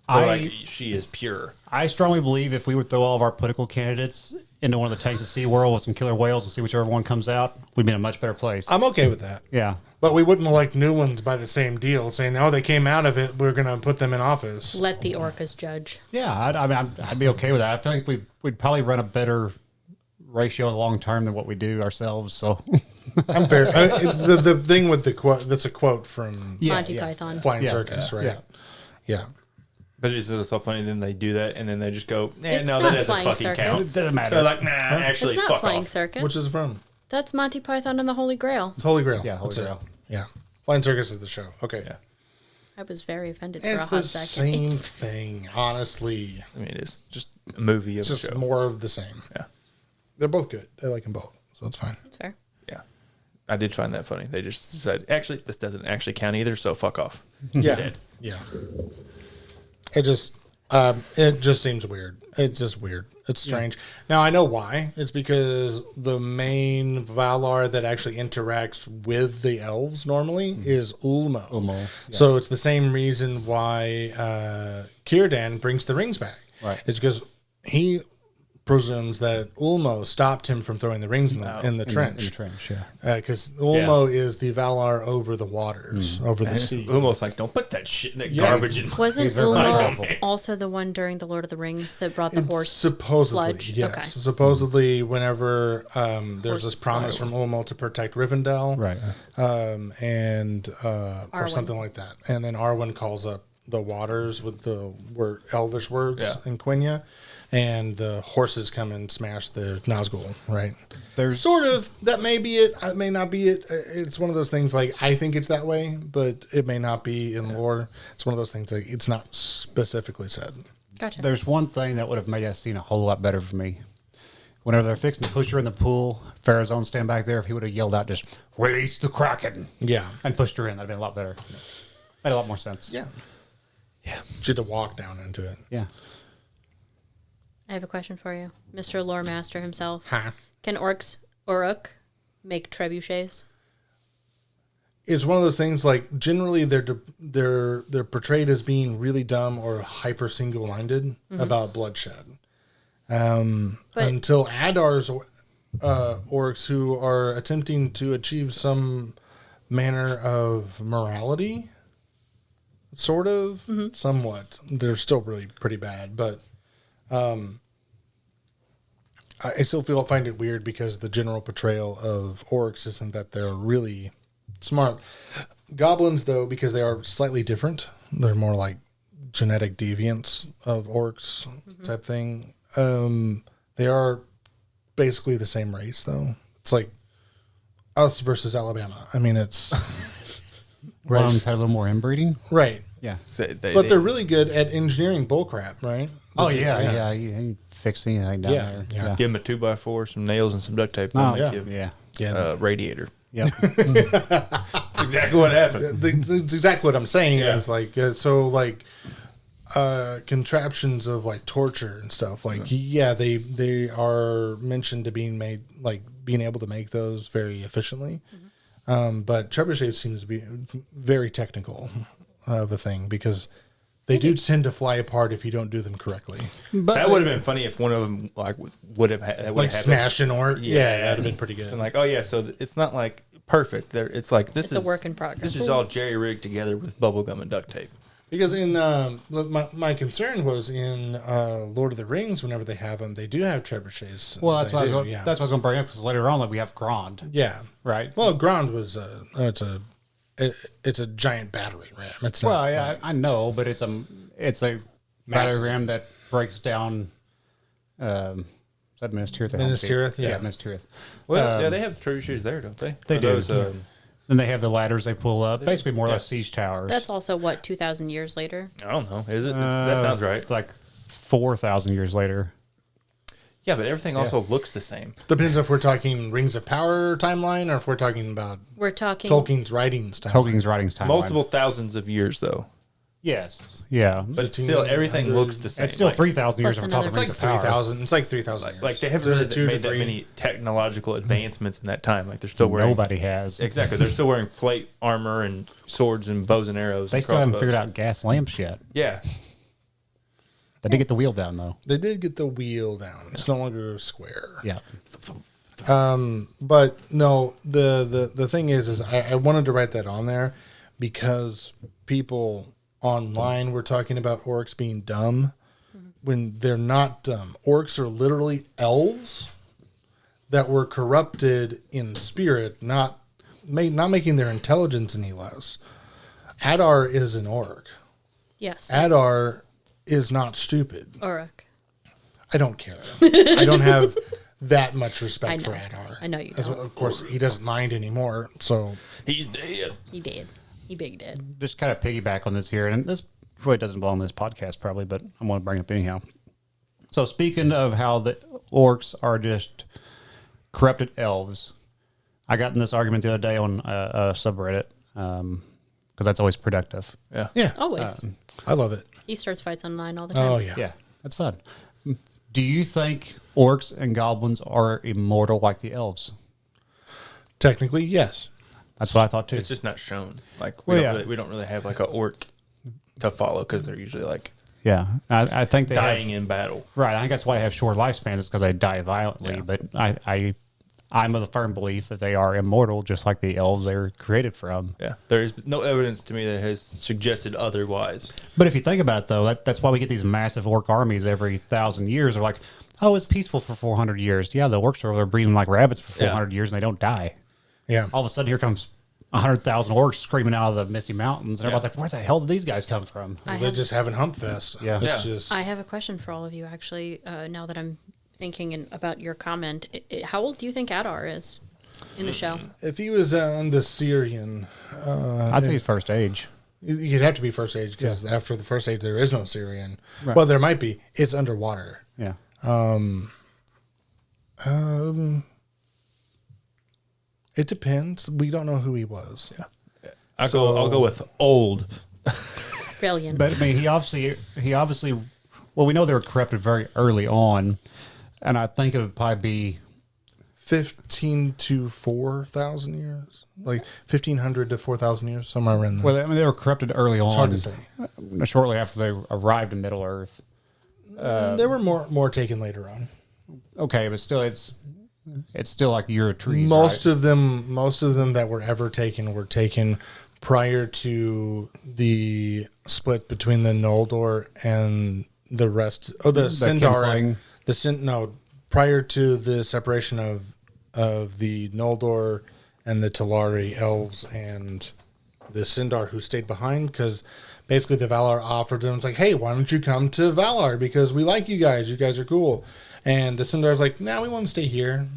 I- Like she is pure. I strongly believe if we would throw all of our political candidates into one of the tanks of SeaWorld with some killer whales and see whichever one comes out, we'd be in a much better place. I'm okay with that. Yeah. But we wouldn't elect new ones by the same deal, saying, "Oh, they came out of it. We're going to put them in office." Let the orcas judge. Yeah, I'd be okay with that. I think we'd probably run a better ratio in the long term than what we do ourselves. So I'm fair. It's the thing with the quote. That's a quote from Monty Python. Flying Yeah, Circus, right? yeah. Yeah. But it's so funny. Then they do that, and then they just go, It's no, not that doesn't Flying fucking Circus. count. it doesn't matter. They're like, nah, actually, It's not fuck Flying off. Circus. Which is it from? That's Monty Python and the Holy Grail. It's Holy Grail. Yeah, Holy That's it. Grail. Yeah. Flying Circus is the show. Okay. Yeah. I was very offended for It's a the hot second. same thing, honestly. I mean, it is just a movie of It's a just show. more of the same. Yeah, They're both good. I like them both, so it's fine. That's fair. yeah. I did find that funny. They just decided, actually, this doesn't actually count either, so fuck off. Yeah. Dead. Yeah. It just seems weird. It's just weird. It's strange. Now I know why. It's because the main Valar that actually interacts with the elves normally is Ulmo. Ulmo, yeah. So it's the same reason why Círdan brings the rings back. Right. It's because he presumes that Ulmo stopped him from throwing the rings in the trench. In the trench, yeah. Because Ulmo is the Valar over the waters, over the sea. Almost like, don't put that shit, that Yeah. garbage in. Wasn't He's very Ulmo powerful. also the one during the Lord of the Rings that brought the horse Supposedly, sludge? yes. Okay. Supposedly, whenever there's Horse this promise from Ulmo to protect Rivendell, Right. or Arwen. something like that, and then Arwen calls up the waters with the elvish words Yeah. in Quenya, and the horses come and smash the Nazgul, right? There's Sort of. That may be it. It may not be it. It's one of those things like I think it's that way, but it may not be in lore. It's one of those things like it's not specifically said. Gotcha. There's one thing that would have made that scene a whole lot better for me. Whenever they're fixing to push her in the pool, Pharaoh's stand back there. If he would have yelled out, just release the Kraken, Yeah. and pushed her in, that'd been a lot better. Made a lot more sense. Yeah. Yeah. She had to walk down into it. Yeah. I have a question for you, Mr. Lore Master himself. Huh? Can Uruk make trebuchets? It's one of those things like generally they're portrayed as being really dumb or hyper single minded about bloodshed. Until Adar's orcs who are attempting to achieve some manner of morality, sort of, somewhat. They're still really pretty bad, but I still find it weird because the general portrayal of orcs isn't that they're really smart. Goblins, though, because they are slightly different, they're more like genetic deviants of orcs type thing. They are basically the same race, though. It's like us versus Alabama. I mean, it's Right. One's had a little more inbreeding. right. Yeah. So But they're really good at engineering bullcrap, right? Oh, yeah. You fix anything down Yeah, there. yeah. give them a 2x4, some nails, and some duct tape. Oh, They'll make yeah. you Yeah. Yeah. radiator. Yep. That's exactly what happened. That's exactly what I'm saying. Yeah. Is like contraptions of like torture and stuff. Like they are mentioned to being made like being able to make those very efficiently. But trebuchet seems to be very technical of a thing because they do tend to fly apart if you don't do them correctly. But That would have been funny if one of them like would have that would Like have happened. smashed an orc. Yeah. Yeah, that'd have been pretty good. And like, oh yeah, so it's not like perfect. There, it's like this It's a is work in progress. This is all jerry rigged together with bubble gum and duct tape. Because in my concern was in Lord of the Rings, whenever they have them, they do have trebuchets. Well, that's They what I was do, going. yeah. That's what I was going to bring up because later on, like we have Grond, Yeah. right? Well, Grond was it's a giant battering ram. It's not, Well, yeah, I know, but it's a Massive. battering that breaks down. Is that Minas Tirith? Minas Tirith, yeah. Minas Tirith. Well, yeah, they have trebuchets there, don't they? They Or do. those, Then they have the ladders they pull up, basically more or less siege towers. That's also what 2,000 years later. I don't know. Is it? That sounds right. It's like 4,000 years later. Yeah, but everything also looks the same. Depends if we're talking Rings of Power timeline or if we're talking about We're talking. Tolkien's writings timeline. Tolkien's writings timeline. Multiple thousands of years, though. Yes. Yeah. But it's still everything looks the same. It's still Like- 3,000 years Plus of talking another- It's Rings like of Power. 3,000. It's like 3,000 years. Like they haven't really Two to made that three. many technological advancements in that time. Like they're still wearing Nobody has. exactly. They're still wearing plate armor and swords and bows and arrows. They and still haven't crossbows. figured out gas lamps yet. Yeah, They did get the wheel down, though. They did get the wheel down. It's no longer square. Yeah. But no, the thing is I wanted to write that on there because people online were talking about orcs being dumb when they're not dumb. Orcs are literally elves that were corrupted in spirit, not making their intelligence any less. Adar is an orc. Yes. Adar is not stupid. Uruk. I don't care. I don't have that much respect for know. Adar. I know you As don't. well, of course, he doesn't mind anymore. So he's dead. He did. He big did. Just kind of piggyback on this here, and this really doesn't belong in this podcast probably, but I want to bring it up anyhow. So speaking of how the orcs are just corrupted elves, I got in this argument the other day on a subreddit because that's always productive. yeah, Always. I love it. He starts fights online all the time. Oh yeah. Yeah, that's fun. Do you think orcs and goblins are immortal like the elves? Technically, yes. That's what I thought too. It's just not shown. Like Well, we don't really have like a orc to follow because they're usually like Yeah, I think they dying have, in battle. right. I think that's why they have short lifespans, is because they die violently. Yeah. But I'm of the firm belief that they are immortal, just like the elves they were created from. Yeah, there is no evidence to me that has suggested otherwise. But if you think about it, though, that's why we get these massive orc armies every 1,000 years. They're like, oh, it's peaceful for 400 years. Yeah, the orcs are over there breeding like rabbits for 400 years and they don't die. Yeah. All of a sudden, here comes 100,000 orcs screaming out of the misty mountains, and everybody's like, "Where the hell did these guys come from?" They're just having hump fest. Yeah. It's just I have a question for all of you, actually, now that I'm thinking about your comment. How old do you think Adar is in the show? if he was on the Syrian, I'd say he's first age. you'd have to be first age because after the first age there is no Syrian. Right. Well, there might be. It's underwater. Yeah. It depends. We don't know who he was. Yeah. I'll go with old. Brilliant. But I mean, he obviously, well, we know they were corrupted very early on, and I think it would probably be 15 to 4,000 years, like 1,500 to 4,000 years, somewhere around there. well, I mean, they were corrupted early on. It's hard to say. Shortly after they arrived in Middle Earth. There were more taken later on. Okay, but still, it's still like year of trees. Most right? of them that were ever taken were taken prior to the split between the Noldor and the rest. Oh, the Sindar. Kinslaying. Prior to the separation of the Noldor and the Talari elves and the Sindar who stayed behind, because basically the Valar offered them, it's like, hey, why don't you come to Valar because we like you guys are cool. And the Sindar's like, nah, we want to stay here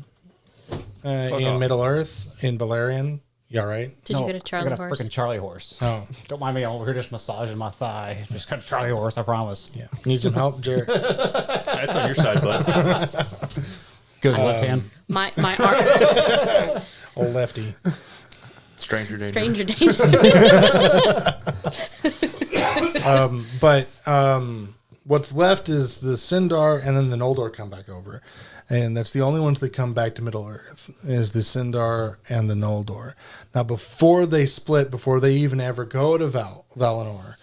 in Middle Earth, in Balerion. You all right? Did you get a Charlie I got a horse? freaking Charlie horse. Oh. Don't mind me. I'm over here just massaging my thigh. Just got a Charlie horse, I promise. Yeah. Need some help, Jared? That's on your side, bud. Good left hand. My arm. Old lefty. Stranger danger. Stranger danger. But what's left is the Sindar, and then the Noldor come back over. And that's the only ones that come back to Middle Earth, is the Sindar and the Noldor. Now, before they split, before they even ever go to Valinor,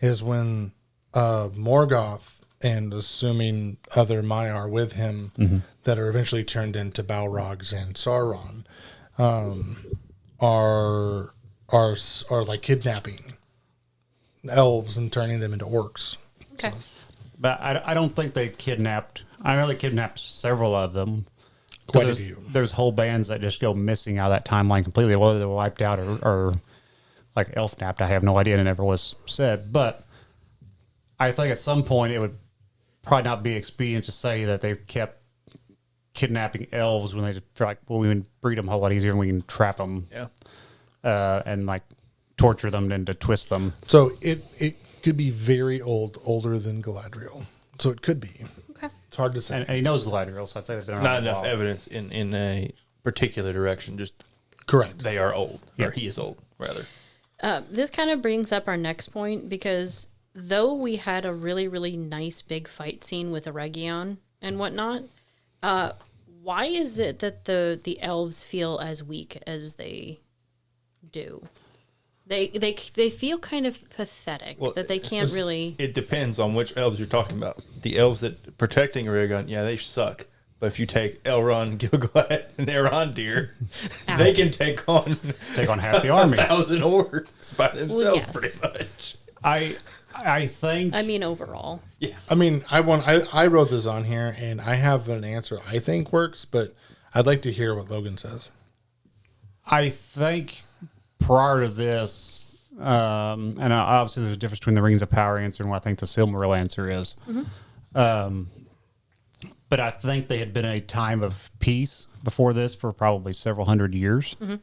is when Morgoth, and assuming other Maiar with him, that are eventually turned into Balrogs and Sauron, are like kidnapping elves and turning them into orcs. Okay. But I don't think they kidnapped. I know they kidnapped several of them. Quite a There's- few. There's whole bands that just go missing out of that timeline completely, whether they were wiped out or like elf napped. I have no idea, and it never was said. But I think at some point it would probably not be expedient to say that they kept kidnapping elves when they just like, well, we can breed them a whole lot easier and we can trap them, and like torture them and to twist them. So it could be very older than Galadriel. So it could be. Okay. It's hard to say. And he knows Galadriel, so I'd say they've been around Not a enough while. evidence in a particular direction. Just Correct. they are old, Yeah. or he is old, rather. This kind of brings up our next point, because though we had a really, really nice big fight scene with Eregion and whatnot, why is it that the elves feel as weak as they do? They feel kind of pathetic, Well, that they can't really. It depends on which elves you're talking about. The elves that protecting Aragon, yeah, they suck. But if you take Elrond, Gil-galad, and Arondir, they can take on half the army. 1,000 orcs by themselves, yes. pretty much. I think. I mean, overall. Yeah. I mean, I wrote this on here, and I have an answer I think works, but I'd like to hear what Logan says. I think prior to this, and obviously there's a difference between the Rings of Power answer and what I think the Silmaril answer is. But I think they had been in a time of peace before this for probably several hundred years. In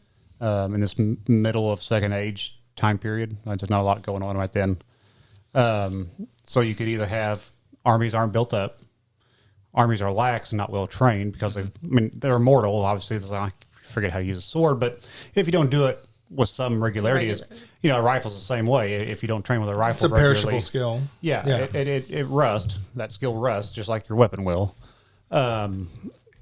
this middle of Second Age time period, there's not a lot going on right then. So you could either have armies aren't built up, armies are lax and not well trained because they're immortal. Obviously, it's like, I forget how to use a sword, but if you don't do it with some regularity, a rifle's the same way. If you don't train with a rifle, It's a perishable skill. Yeah, it rust. That skill rusts just like your weapon will.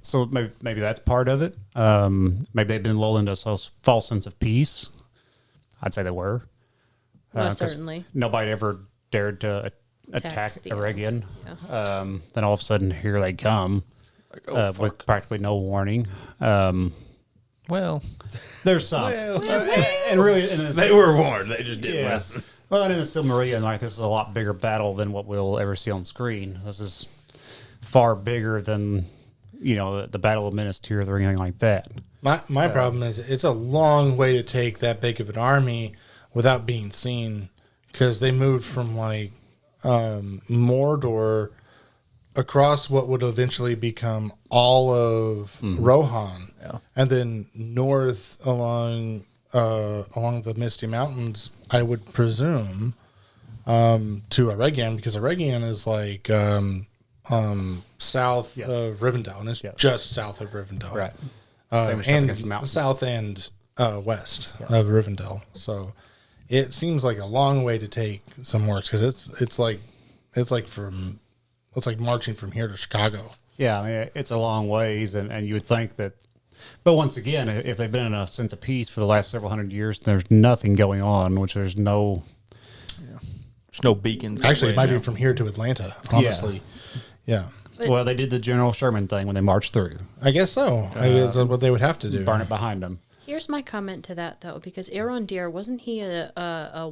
So maybe that's part of it. Maybe they've been lulled into a false sense of peace. I'd say they were. Most certainly. Nobody ever dared to attack the Eregion. elves. Then all of a sudden, here they come with practically no warning. Well, There's some. And really, they were warned. They just didn't listen. Well, and in the Silmarillion, like, this is a lot bigger battle than what we'll ever see on screen. This is far bigger than, the Battle of Minas Tirith or anything like that. My problem is it's a long way to take that big of an army without being seen, because they moved from like Mordor across what would eventually become all of Rohan, and then north along the Misty Mountains, I would presume, to Eregion, because Eregion is like south of Rivendell, and it's just south of Rivendell, Right. and south and west of Rivendell. So it seems like a long way to take some orcs, because it's like marching from here to Chicago. Yeah, I mean, it's a long ways, and you would think that. But once again, if they've been in a sense of peace for the last several hundred years, there's nothing going on, which there's no. There's no beacons. Actually, it might be from here to Atlanta, honestly. Yeah. Well, they did the General Sherman thing when they marched through. I guess so. I guess that's what they would have to do. Burn it behind them. Here's my comment to that, though, because Arondir, wasn't he a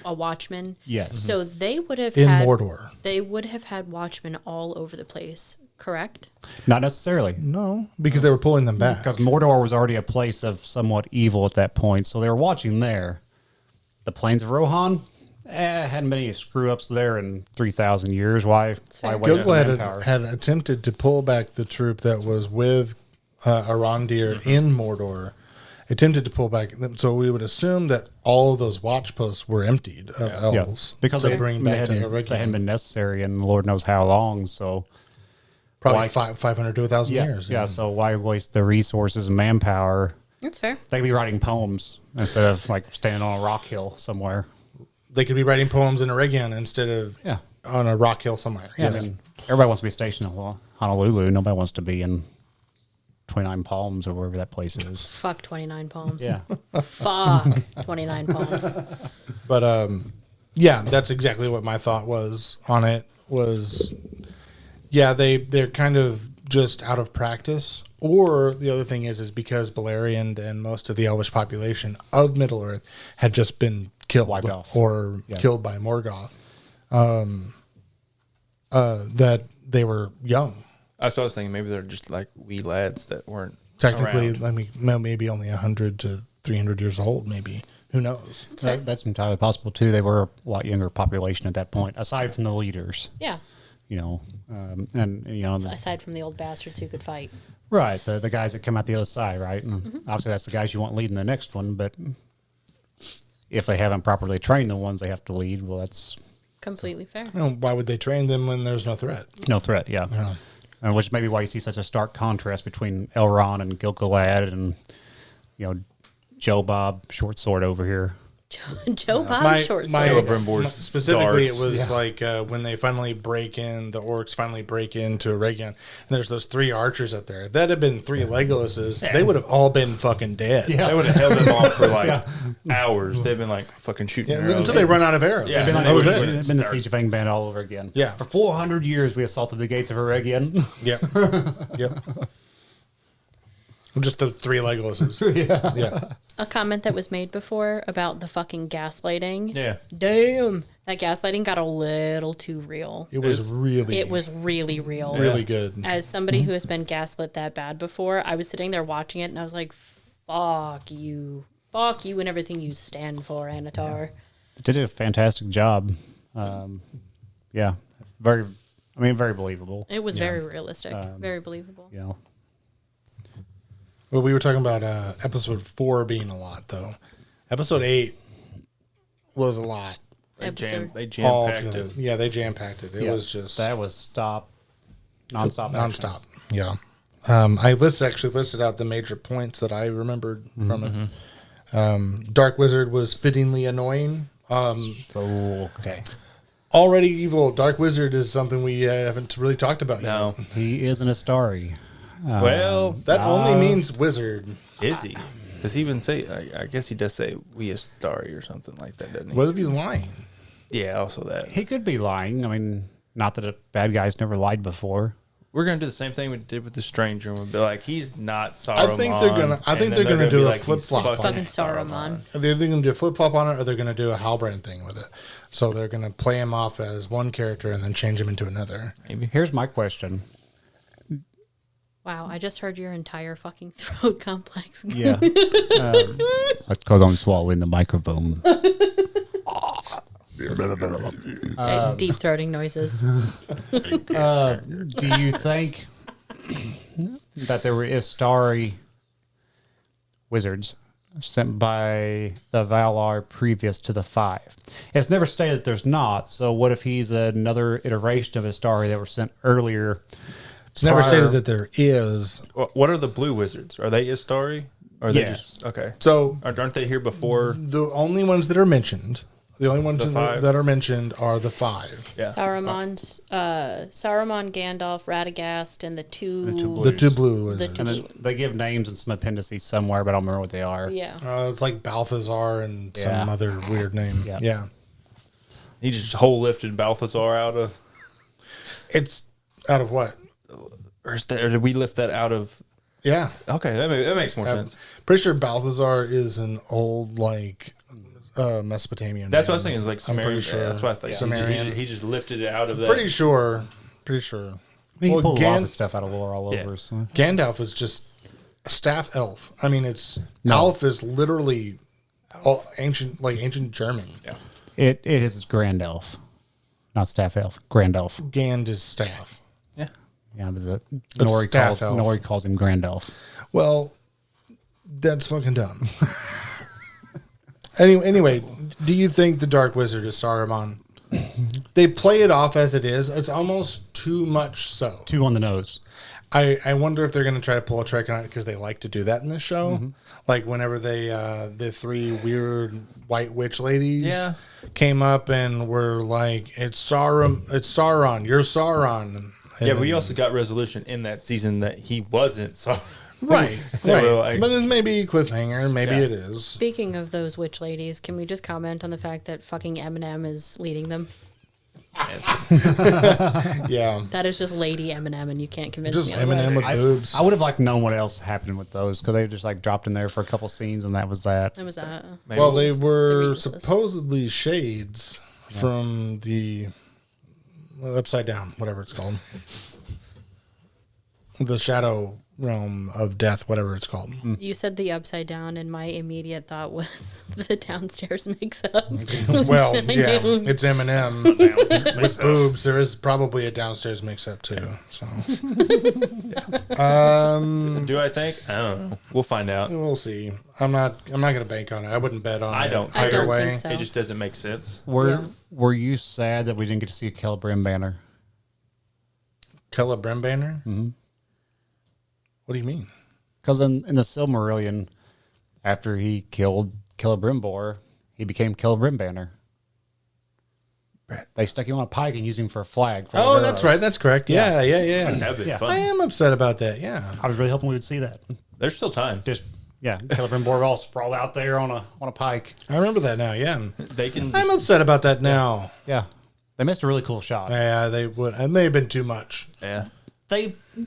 watchman? Yes. So they would have In had Mordor. They would have had watchmen all over the place, correct? Not necessarily. No, because they were pulling them back. Because Mordor was already a place of somewhat evil at that point, so they were watching there. The plains of Rohan, hadn't been any screw-ups there in 3,000 years. Why waste the Gilgalad manpower? had attempted to pull back the troop that was with Arondir in Mordor. Attempted to pull back, so we would assume that all of those watch posts were emptied of elves Because to they bring back to hadn't Eregion. been necessary in Lord knows how long, so... Probably why- 500 to 1,000 years. Yeah, so why waste the resources and manpower? That's fair. They could be writing poems instead of like standing on a rock hill somewhere. They could be writing poems in Eregion instead of on a rock hill somewhere. I mean, everybody wants to be stationed in Honolulu. Nobody wants to be in 29 Palms or wherever that place is. Fuck 29 Palms. Yeah. Fuck 29 Palms. But yeah, that's exactly what my thought was on it. Was they're kind of just out of practice, or the other thing is because Beleriand and most of the Elvish population of Middle Earth had just been killed Wiped off. or killed by Morgoth. That they were young. That's what I was thinking. Maybe they're just like wee lads that weren't Technically, around. I mean, maybe only 100 to 300 years old. Maybe, who knows? That's entirely possible too. They were a lot younger population at that point, aside from the leaders. Yeah. You know, and you know, Aside from the old bastards who could fight. right, the guys that come out the other side, right? And obviously, that's the guys you want leading the next one. But if they haven't properly trained the ones they have to lead, well, that's Completely fair. You know, why would they train them when there's no threat? no threat. Yeah. Which may be why you see such a stark contrast between Elrond and Gil-galad and, you know, Joe Bob Short Sword over here. Joe Bob Short Sword. Specifically, darts. it was like when they finally break in, the orcs finally break into Eregion, and there's those 3 archers up there. If that had been 3 Legolases, they would have all been fucking dead. They would have held them off for like hours. They've been like fucking shooting arrows. Until they run out of arrows. Yeah. And That was it. it. It's been the Siege of Angband all over again. Yeah. For 400 years, we assaulted the gates of Eregion. Yep. Yep. Just the 3 Legolases. Yeah. A comment that was made before about the fucking gaslighting. Yeah. Damn. That gaslighting got a little too real. It was really real. really good. As somebody who has been gaslit that bad before, I was sitting there watching it and I was like, fuck you. Fuck you and everything you stand for, Anatar. They did a fantastic job. Very believable. It was very realistic. Very believable. You know, Well, we were talking about episode 4 being a lot, though. Episode 8 was a lot. They Episode. jam-packed Altogether. it. Yeah, they jam-packed it. It was just that was nonstop action. nonstop. Yeah. I actually listed out the major points that I remembered from it. Dark Wizard was fittingly annoying. Oh, okay. Already evil. Dark Wizard is something we haven't really talked about No. yet. He is an Astari. Well, That only means wizard. is he? Does he even say? I guess he does say "we a starry" or something like that, doesn't he? What if he's lying? Yeah, also that. He could be lying. I mean, not that a bad guy's never lied before. We're gonna do the same thing we did with the stranger, and we'll be like, "He's not Saruman." I think they're gonna do a flip-flop "He's on Fucking it." Saruman. They're either going to do a flip-flop on it or they're going to do a Halbrand thing with it. So they're going to play him off as one character and then change him into another. Maybe. Here's my question. Wow, I just heard your entire fucking throat complex. Yeah. That's because I'm swallowing the microphone. Deep throating noises. Do you think that there were Istari wizards sent by the Valar previous to the 5? It's never stated that there's not, so what if he's another iteration of Istari that were sent earlier? It's never stated that there is. What are the blue wizards? Are they Istari? Or are they Yes. just okay? So Aren't they here before? the only ones that are mentioned, the only ones The five? that are mentioned are the 5. Yeah. Saruman's, Saruman, Gandalf, Radagast, and the two The 2 blue wizards. And then they give names and some appendices somewhere, but I don't remember what they are. Yeah. It's like Balthazar and some Yeah. other weird name. Yeah. Yeah. He just whole lifted Balthazar out of, It's out of what? or did we lift that out of? Yeah. Okay, that makes more sense. Pretty sure Balthazar is an old, like, Mesopotamian That's what I name. was thinking. Is like I'm Sumerian. pretty sure. That's what I think. Sumerian. He just lifted it out of that. Pretty sure. Pretty sure. We Well, pull a lot of stuff out of lore all Yeah. over. So. Gandalf is just a staff elf. I mean, No. elf is literally all ancient, like ancient German. Yeah. It is Grand Elf, not Staff Elf. Grand Elf. Gand is staff. Yeah. Yeah, but But staff elf. Nori calls him Grand Elf. Well, that's fucking dumb. Anyway, do you think the Dark Wizard is Saruman? They play it off as it is. It's almost too much so. Two on the nose. I wonder if they're going to try to pull a trick on it because they like to do that in this show. Mm-hmm. Like whenever they, the 3 weird white witch ladies Yeah. came up and were like, it's Sauron, you're Sauron. And Yeah, but we also got resolution in that season that he wasn't. So right, They right. were like- But it may be cliffhanger, maybe Yeah. it is. Speaking of those witch ladies, can we just comment on the fact that fucking Eminem is leading them? Yeah. That is just Lady Eminem, and you can't convince Just me otherwise. Eminem with boobs. I would have liked known what else happened with those because they just like dropped in there for a couple scenes and that was that. That was that. maybe Well, we'll they just- were useless. supposedly shades from the upside down, whatever it's called. The shadow realm of death, whatever it's called. You said the upside down, and my immediate thought was the downstairs mix-up. Well, I yeah, know. it's Eminem with boobs. There is probably a downstairs mix-up too. So, Do I think? I don't know. We'll find out. we'll see. I'm not going to bank on it. I wouldn't bet on it. I don't. I either don't way. think so. It just doesn't make sense. Were you sad that we didn't get to see a Celebrimbor banner? Celebrimbor banner. Mm-hmm. What do you mean? Because in the Silmarillion, after he killed Celebrimbor, he became Celebrimbor banner. They stuck him on a pike and used him for a flag. For Oh, the that's arrows. right. That's correct. Yeah. That'd be I fun. am upset about that. Yeah. I was really hoping we would see that. There's still time. Just Celebrimbor all sprawled out there on a pike. I remember that now. Yeah. They can. I'm upset about that now. Yeah, they missed a really cool shot. Yeah, they would. It may have been too much. Yeah.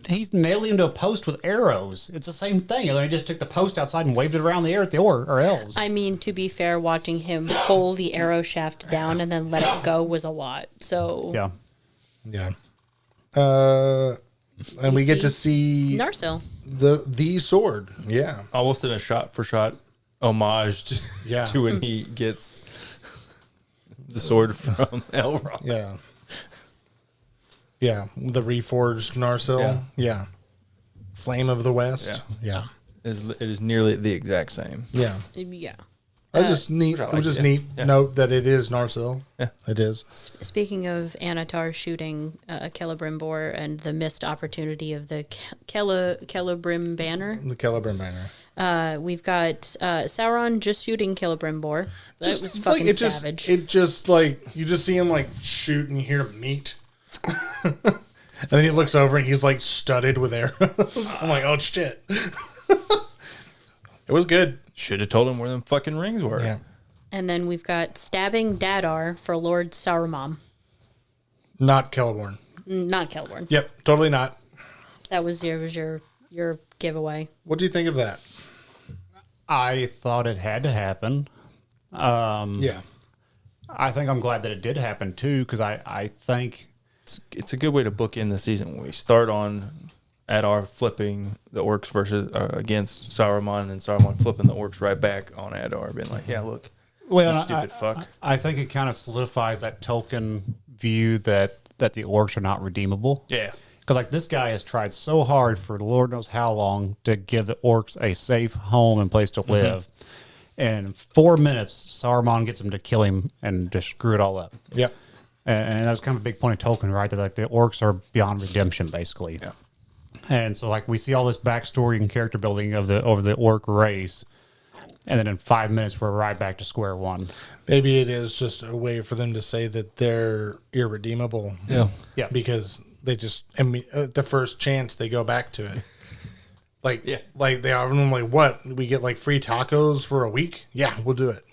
He's nailing him to a post with arrows. It's the same thing. They just took the post outside and waved it around the air at the elves. I mean, to be fair, watching him pull the arrow shaft down and then let it go was a lot. So Yeah. Yeah. And we get to see Narsil. the sword. Yeah. Almost in a shot for shot homage to, Yeah. to when he gets the sword from Elrond. Yeah. Yeah. The reforged Narsil. Yeah. Flame of the West. Yeah. It is nearly the exact same. Yeah. Yeah. It was just neat. I It like was just it, neat. yeah. Note that it is Narsil. Yeah. It is. Speaking of Anatar shooting Celebrimbor and the missed opportunity of the Celebrim banner, The Celebrimbor banner. we've got Sauron just shooting Celebrimbor. That was fucking it savage. It just like you just see him like shoot and you hear him meet. And then he looks over and he's like studded with arrows. I'm like, oh shit. It was good. Should have told him where them fucking rings were. Yeah. And then we've got stabbing Dadar for Lord Saruman. Not Celeborn. Not Celeborn. Yep, totally not. That was your giveaway. What do you think of that? I thought it had to happen. Yeah. I think I'm glad that it did happen too, because I think It's a good way to book in the season when we start on Adar flipping the orcs versus against Saruman, and then Saruman flipping the orcs right back on Adar, being like, "Yeah, look, Well, you stupid fuck." I think it kind of solidifies that Tolkien view that the orcs are not redeemable. Yeah, Because like this guy has tried so hard for Lord knows how long to give the orcs a safe home and place to live. And in 4 minutes, Saruman gets him to kill him and just screw it all up. Yep. And that was kind of a big point of Tolkien, right? That like the orcs are beyond redemption, basically. yeah. And so like we see all this backstory and character building of the orc race, and then in 5 minutes we're right back to square one. Maybe it is just a way for them to say that they're irredeemable. Yeah. Yeah. Because they just, I mean, at the first chance they go back to it. Like, Yeah. like they are like, what? We get like free tacos for a week? Yeah, we'll do it.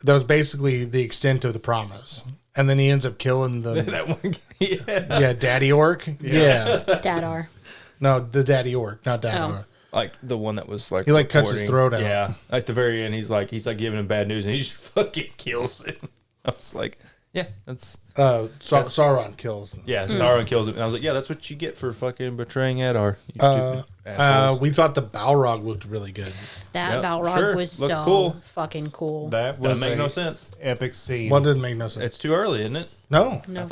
That was basically the extent of the promise. And then he ends up killing the That one, yeah. daddy orc. Yeah. Dadar. No, the daddy orc, not daddy Oh. orc. Like the one that was like He, like, cuts his reporting. throat out. Yeah, at the very end, he's like giving him bad news, and he just fucking kills him. I was like, yeah, that's Sauron kills them. yeah. Sauron kills him, and I was like, yeah, that's what you get for fucking betraying Adar. You stupid assholes. We thought the Balrog looked really good. That Yep, Balrog sure. was Looks so cool. fucking cool. That Doesn't was make a no sense. epic scene. One didn't make no sense. It's too early, isn't it? No. No. I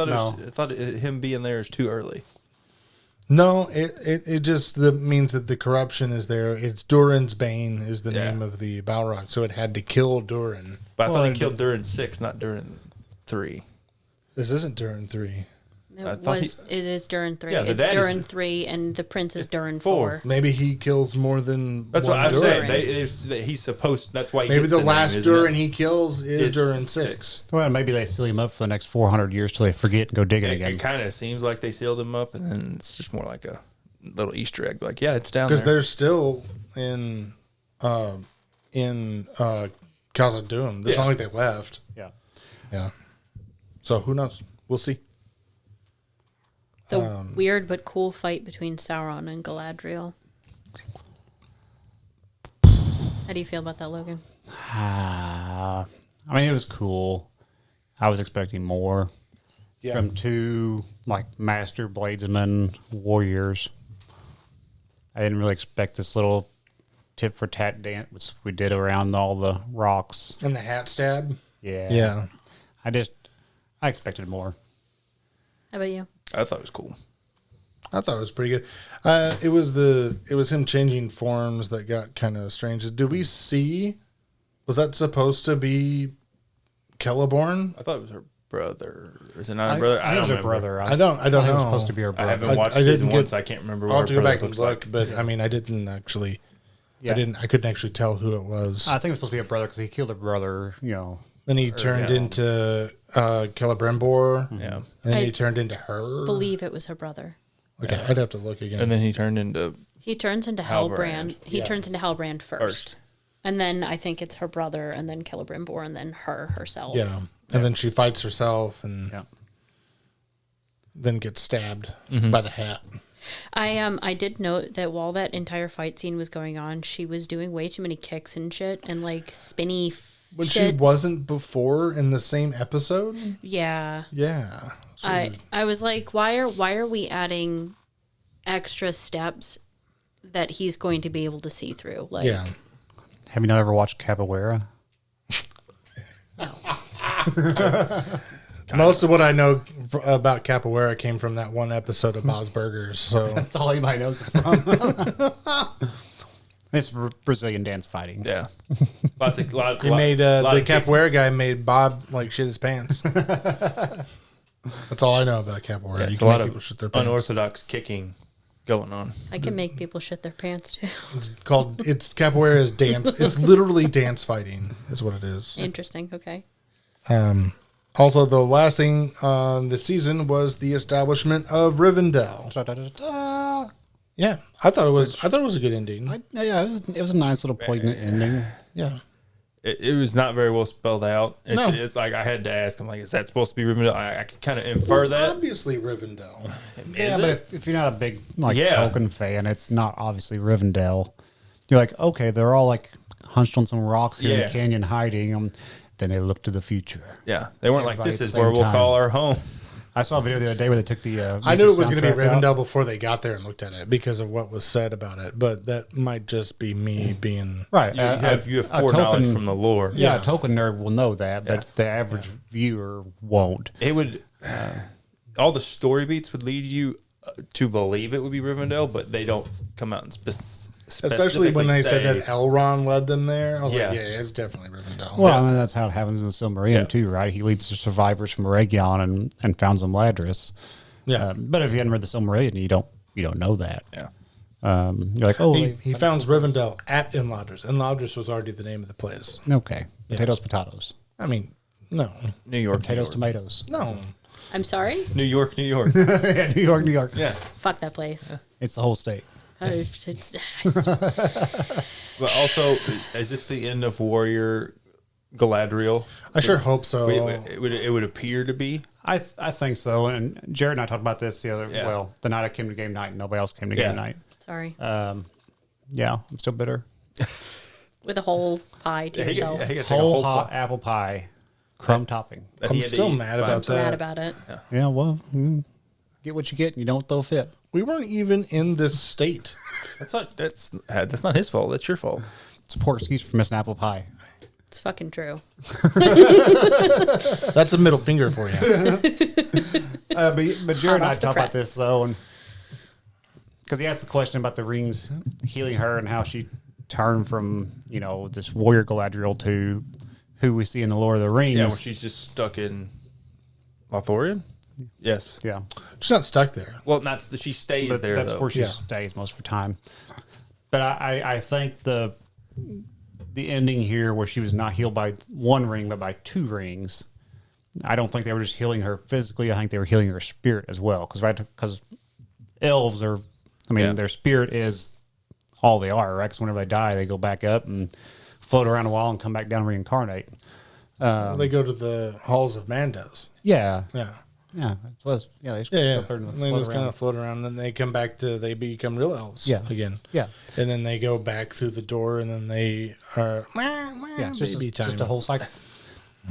thought him being there is too early. No, it just means that the corruption is there. It's Durin's Bane is the Yeah. name of the Balrog, so it had to kill Durin. But I Well, thought he killed Durin 6, not Durin 3. This isn't Durin 3. I It thought is Durin 3. Yeah, the it's daddy's Durin 3, and the prince is Durin 4. 4. Maybe he kills more than That's one what I'm Durin. saying. He's supposed. That's why. He Maybe gets the name, last isn't Durin it? he kills is Is Durin 6. 6. Well, maybe they seal him up for the next 400 years till they forget and go digging It again. kind of seems like they sealed him up, and then it's just more like a little Easter egg. Like, yeah, it's down Because there. they're still in Casa Doom. It's Yeah. not like they left. Yeah. Yeah. So who knows? We'll see. The weird but cool fight between Sauron and Galadriel. How do you feel about that, Logan? I mean, it was cool. I was expecting more Yeah. from two like master bladesmen warriors. I didn't really expect this little tit for tat dance we did around all the rocks. And the hat stab. Yeah. Yeah. I expected more. How about you? I thought it was cool. I thought it was pretty good. It was him changing forms that got kind of strange. Did we see? Was that supposed to be Celeborn? I thought it was her brother. Is it not her brother? I think it was don't her remember. brother. I don't thought know. it was supposed to be her I brother. haven't watched I didn't season get- one, so I can't remember. I'll What have to her go back brother and looks look, like. but I mean, I didn't actually. Yeah. I couldn't actually tell who it was. I think it was supposed to be a brother because he killed her brother, you know. Then he turned yeah. into Celebrimbor. Yeah, And then I he turned into her. Believe it was her brother. Okay, I'd have to look again. and then he turned into He turns into Halbrand. Halbrand. He Yeah. turns into Halbrand first. And then I think it's her brother, and then Celebrimbor, and then herself. yeah. And then she fights herself and Yeah. then gets stabbed Mm-hmm. by the hat. I did note that while that entire fight scene was going on, she was doing way too many kicks and shit, and like spinny When she shit. wasn't before in the same episode? Yeah. Yeah. I was like, why are we adding extra steps that he's going to be able to see through? Like, Yeah. Have you not ever watched Capoeira? Most of what I know about Capoeira came from that one episode of Bob's Burgers. So That's all anybody knows it from. It's Brazilian dance fighting. yeah. Lots of lot. he lot- made lot the of kick- Capoeira guy made Bob like shit his pants. That's all I know about Capoeira. Yeah, You it's a can lot make of people shit their pants. unorthodox kicking going on. I can make people shit their pants too. It's Capoeira is dance. It's literally dance fighting is what it is. Interesting. Okay. Also, the last thing on the season was the establishment of Rivendell. Da-da-da-da. Yeah, I thought it was a good ending. Yeah, it was a nice little poignant ending. Yeah, It was not very well spelled out. It's, No. it's like I had to ask. I'm like, is that supposed to be Rivendell? I could kind of infer it's that. obviously Rivendell. Yeah, Is but it? if you're not a big like Yeah. Tolkien fan, it's not obviously Rivendell. You're like, okay, they're all like hunched on some rocks here in Yeah. the canyon hiding. Then they look to the future. Yeah, they weren't like, this Everybody is at the where same we'll time. call our home. I saw a video the other day where they took the. I knew it was going to be soundtrack out. Rivendell before they got there and looked at it because of what was said about it. But that might just be me being Right. You have a foreknowledge token- from the lore. Yeah, Yeah. a token nerd will know that, but the average viewer won't. It would. All the story beats would lead you to believe it would be Rivendell, but they don't come out and especially when they said that say- Elrond led them there. I was Yeah. like, yeah, it's definitely Rivendell. Well, I mean, that's how it happens in Silmarillion Yeah. too, right? He leads the survivors from Eregion and founds them Ladris. Yeah. But if you hadn't read the Silmarillion, you don't know that. Yeah. You're like, oh, He founds Rivendell at Imladris. Imladris was already the name of the place. okay, potatoes. I mean, no. New York, Potatoes, New York. tomatoes. No. I'm sorry? New York, New York. Yeah, New York, New York. Yeah. Fuck that place. It's the whole state. But also, is this the end of Warrior Galadriel? I sure hope so. It would appear to be. I think so. And Jared and I talked about this Yeah. the night I came to game night, and nobody else came to Yeah. game night. Sorry. Yeah, I'm still bitter. With a whole pie to He yourself. got to take a Whole whole hot pot apple pie, crumb topping. that I'm he had to still eat mad by about himself. Mad that. about it. Yeah, well, get what you get, and you don't throw a fit. We weren't even in this state. That's not his fault. That's your fault. It's a poor excuse for missing apple pie. It's fucking true. That's a middle finger for you. But Jared and I off the talked about press. this though, and because he asked the question about the rings healing her and how she turned from this warrior Galadriel to who we see in the Lord of the Rings. Yeah, when she's just stuck in Lothlorien. Yes. Yeah. She's not stuck there. Well, she stays But there that's though. where she Yeah. stays most of the time. But I think the ending here where she was not healed by one ring but by two rings, I don't think they were just healing her physically. I think they were healing her spirit as well. Because elves are, Yeah. their spirit is all they are, right? Because whenever they die, they go back up and float around a wall and come back down and reincarnate. They go to the halls of Mandos. Yeah. Yeah. Yeah. It was, they just Yeah, go yeah. up there and And they float just kind around. of float around, and then they come back they become real elves Yeah. again. Yeah. And then they go back through the door, and then they are Yeah, it's baby time. just a whole cycle.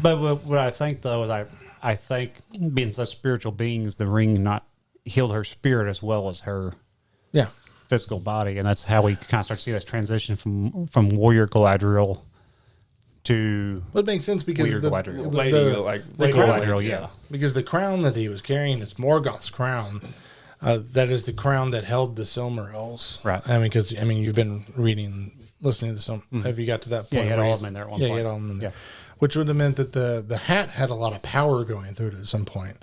But what I think though is I think being such spiritual beings, the ring not healed her spirit as well as her Yeah. physical body, and that's how we kind of start to see this transition from warrior Galadriel to But it makes sense because Weird the, Galadriel. Lady, the, like the Lady crown, Galadriel, yeah. because the crown that he was carrying is Morgoth's crown. That is the crown that held the Silmarils. Right. Because you've been listening to some. Have you got to that point? Yeah, you had where all you- of them in there at one Yeah, point. you had all of them in there. Yeah. Which would have meant that the hat had a lot of power going through it at some point.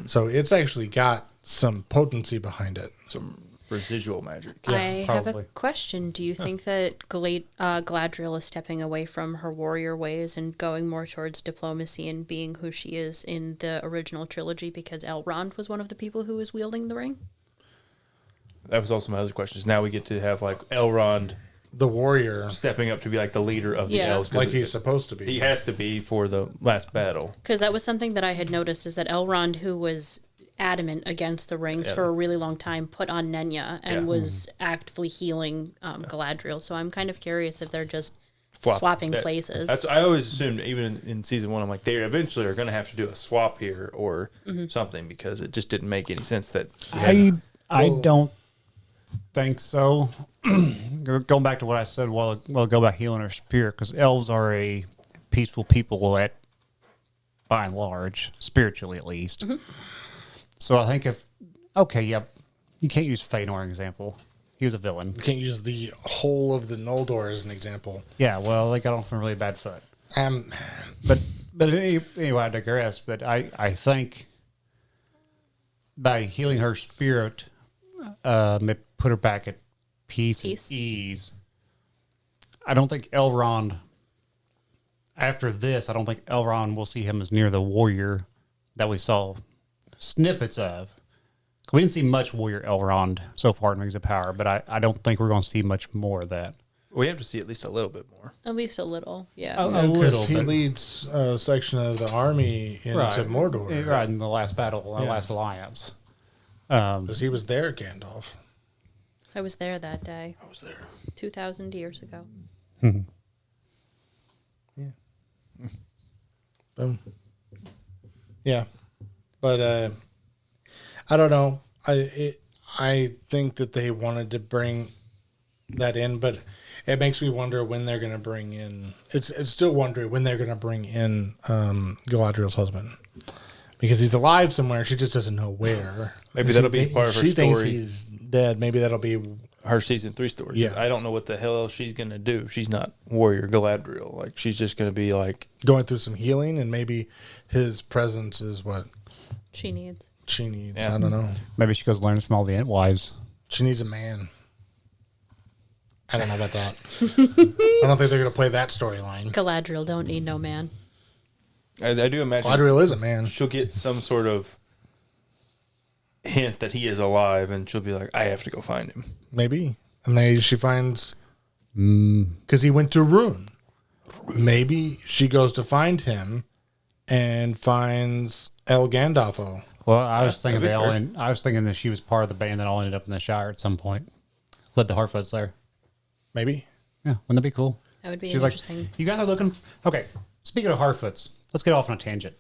So it's actually got some potency behind it. some residual magic. I have a probably. question. Do you think that Galadriel is stepping away from her warrior ways and going more towards diplomacy and being who she is in the original trilogy because Elrond was one of the people who was wielding the ring? That was also my other question. Now we get to have like Elrond The warrior, stepping up to be like the leader of the Yeah. elves. 'cause like he's supposed to be. he has to be for the last battle. Because that was something that I had noticed is that Elrond, who was adamant against the rings for a really long time, put on Nenya and Yeah. was actively healing Galadriel. So I'm kind of curious if they're just Swap. swapping That- places. That's I always assumed, even in season one, I'm like, they eventually are going to have to do a swap here or something because it just didn't make any sense that we had- I don't think so. Going back to what I said a while ago about healing her spirit, because elves are a peaceful people by and large, spiritually at least. So I think you can't use Fëanor as an example. He was a villain. You can't use the whole of the Noldor as an example. Yeah, well, they got off on a really bad foot. But anyway, I digress. But I think by healing her spirit, it put her back at peace and ease. I don't think Elrond, after this, I don't think Elrond will see him as near the warrior that we saw snippets of. We didn't see much warrior Elrond so far in Rings of Power, but I don't think we're going to see much more of that. we have to see at least a little bit more. At least a little, yeah. A little Because he bit. leads a section of the army into Mordor. Right, in the last battle, the Yeah. last alliance. Because he was there, Gandalf. I was there that day, I was there. 2,000 years ago. Boom. Yeah. But I don't know. I think that they wanted to bring that in, but it makes me wonder when they're going to bring in. It's still wondering when they're going to bring in Galadriel's husband, because he's alive somewhere. She just doesn't know where. Maybe that'll be part of her She thinks story. he's dead. Maybe that'll be Her season 3 story. Yeah. I don't know what the hell else she's gonna do. She's not warrior Galadriel. Like she's just gonna be like going through some healing, and maybe his presence is what She needs. she needs. Yeah. I don't know. Maybe she goes learn from all the Entwives. She needs a man. I don't know about that. I don't think they're going to play that storyline. Galadriel don't need no man. I do imagine Galadriel is a man. she'll get some sort of hint that he is alive, and she'll be like, "I have to go find him." Maybe. And then she finds, because he went to Rune. Maybe she goes to find him and finds El Gandalfo. Well, I was thinking that'd be fair. I was thinking that she was part of the band that all ended up in the Shire at some point. Led the Harfoots there. Maybe. Yeah, wouldn't that be cool? That would be She's interesting. like, you guys are looking. Okay, speaking of Harfoots, let's get off on a tangent,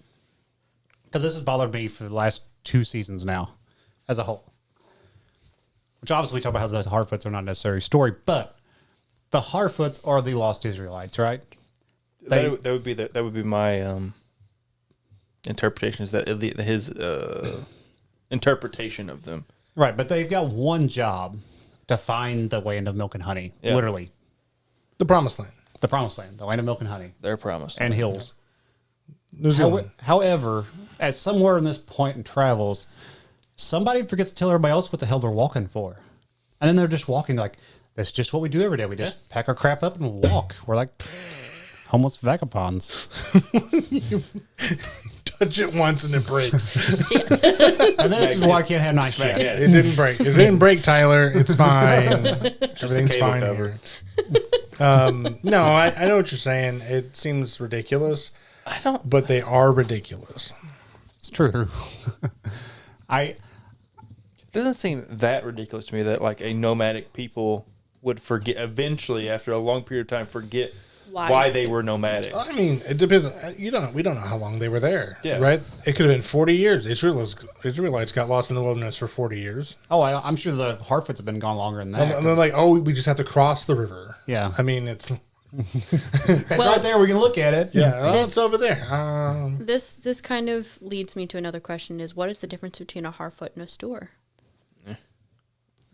because this has bothered me for the last 2 seasons now, as a whole. Which obviously we talk about how the Harfoots are not necessarily story, but the Harfoots are the lost Israelites, right? That would be my interpretation. Is that his interpretation of them? Right, but they've got one job: to find the land of milk and honey. Yeah. Literally, The Promised Land. the promised land, the land of milk and honey, They're promised. and hills. New Zealand. However, at somewhere in this point in travels, somebody forgets to tell everybody else what the hell they're walking for. And then they're just walking like, that's just what we do every day. We just pack our crap up and walk. We're like homeless vagabonds. Touch it once and it breaks. And this is why I can't have nice shit. Yeah. It didn't break. It didn't break, Tyler. It's fine. Everything's cable fine cover. here. No, I know what you're saying. It seems ridiculous, I don't. but they are ridiculous. It's true. It doesn't seem that ridiculous to me that like a nomadic people would forget eventually after a long period of time forget why they were nomadic. I mean, it depends. We don't know how long they were there, Yeah. right? It could have been 40 years. Israelites got lost in the wilderness for 40 years. Oh, I'm sure the Harfoots have been gone longer than that. And they're like, oh, we just have to cross the river. Yeah. I mean, it's It's right there. We can look at it. it's over there. This kind of leads me to another question: is what is the difference between a Harfoot and a Stoor?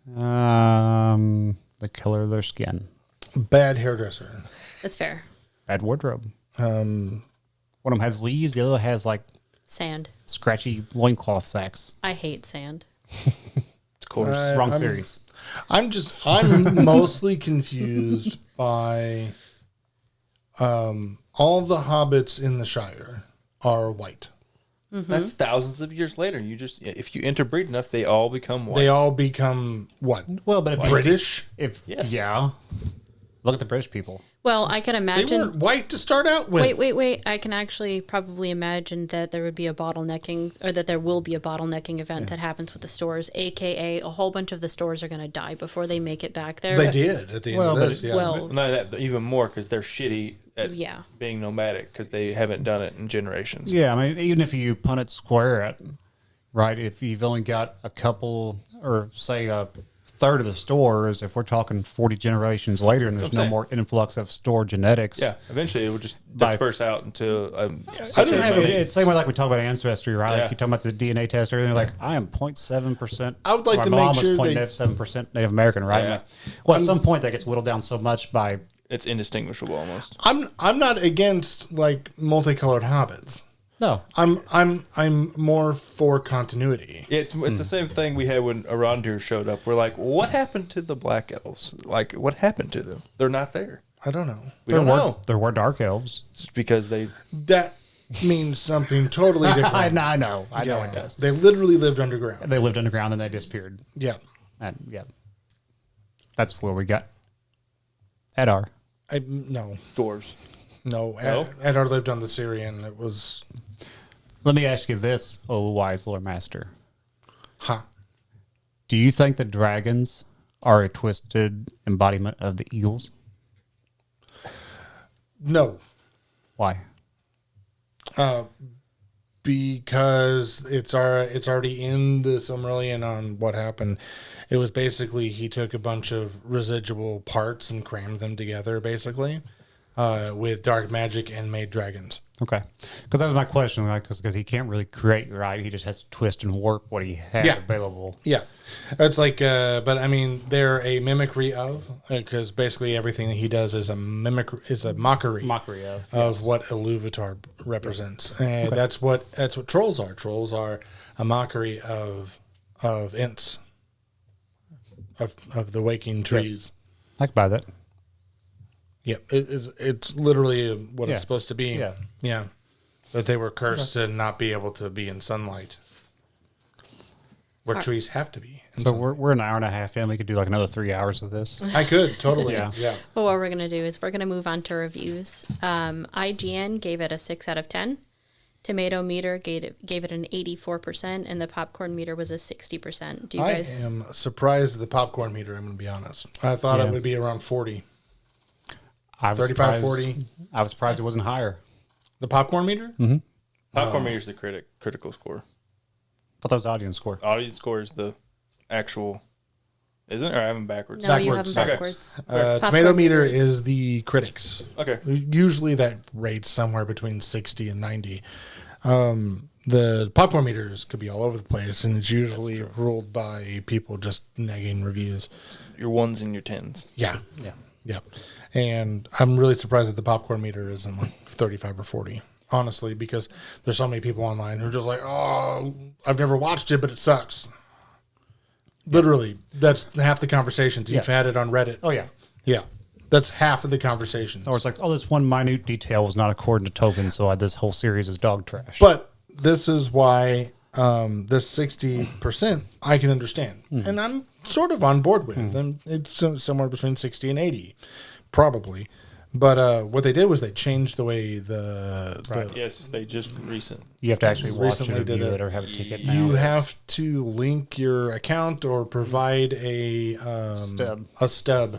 The color of their skin. Bad hairdresser. That's fair. Bad wardrobe. One of them has leaves. The other has like Sand. scratchy loincloth sacks. I hate sand. Of course. Wrong series. I'm mostly confused by all the hobbits in the Shire are white. That's thousands of years later. If you interbreed enough, they all become white. They all become what? Well, but if British? Yes. Yeah. Look at the British people. Well, I can They imagine. weren't white to start out with. Wait. I can actually probably imagine that there would be a bottlenecking, or that there will be a bottlenecking event that happens with the stores, aka a whole bunch of the stores are going to die before they make it back there. They did at the end of this. Yeah. well- None of that, even more because they're shitty at Yeah. being nomadic because they haven't done it in generations. Yeah, I mean, even if you punt it square at, right, if you've only got a couple, or say a third of the stores, if we're talking 40 generations later and there's That's what no I'm more influx of store genetics. Yeah, eventually it will just By- disperse out into. I don't have It's the same way like we talk about ancestry, right? Yeah. Like you talk about the DNA test, everything. Like I am 0.7%. I would like my to mom make sure was they- 0.7% Native American, right? Yeah. Well, at some point that gets whittled down so much by. It's indistinguishable almost. I'm not against like multicolored hobbits. No, I'm more for continuity. It's the same thing we had when Arondir showed up. We're like, what happened to the black elves? Like, what happened to them? They're not there. I don't know. We don't know. There were dark elves. It's because they. That means something totally different. I know it Yeah. does. They literally lived underground. They lived underground and they disappeared. Yeah. And yeah, that's where we got Adar. No. Dwarves. No. No? Eddard lived on the Syrian. It was. Let me ask you this, O wise lore master. Ha. Do you think the dragons are a twisted embodiment of the eagles? No. Why? because it's already in the Silmarillion on what happened. It was basically he took a bunch of residual parts and crammed them together, basically, with dark magic and made dragons. Okay, because that was my question. Like, because he can't really create, right? He just has to twist and warp what he has available. Yeah, it's like, but I mean, they're a mimicry of, because basically everything that he does is a mockery of what Iluvatar represents. And that's what trolls are. Trolls are a mockery of Ents, of the waking trees. I can buy that. Yeah, it's literally what it's supposed to be. Yeah. That they were cursed to not be able to be in sunlight, where trees have to be. So we're an hour and a half in. We could do like another 3 hours of this. I could totally. Yeah. But what we're gonna do is we're gonna move on to reviews. IGN gave it a 6 out of 10. Tomato meter gave it an 84%, and the popcorn meter was a 60%. Do you guys? I am surprised at the popcorn meter. I'm going to be honest. I thought it would be around 40. 35, 40. I was surprised it wasn't higher. The popcorn meter? Mm-hmm. Popcorn meter is the critical score. I thought that was audience score. Audience score is the actual, isn't it? Or I have them backwards? No, you have them backwards. Tomato meter is the critics. Okay. Usually that rates somewhere between 60 and 90. The popcorn meters could be all over the place, and it's usually ruled by people just negging reviews. Your ones and your tens. Yeah. And I'm really surprised that the popcorn meter isn't like 35 or 40, honestly, because there's so many people online who are just like, oh, I've never watched it, but it sucks. Literally, that's half the conversations. You've had it on Reddit. Oh, yeah. Yeah. That's half of the conversations. Or it's like, oh, this one minute detail was not according to Tobin, so this whole series is dog trash. But this is why this 60% I can understand. And I'm sort of on board with them. It's somewhere between 60 and 80, probably. But what they did was they changed the way Yes, they just you have to actually watch recently it, did review it. it, or have a ticket now. You have to link your account or provide a stub.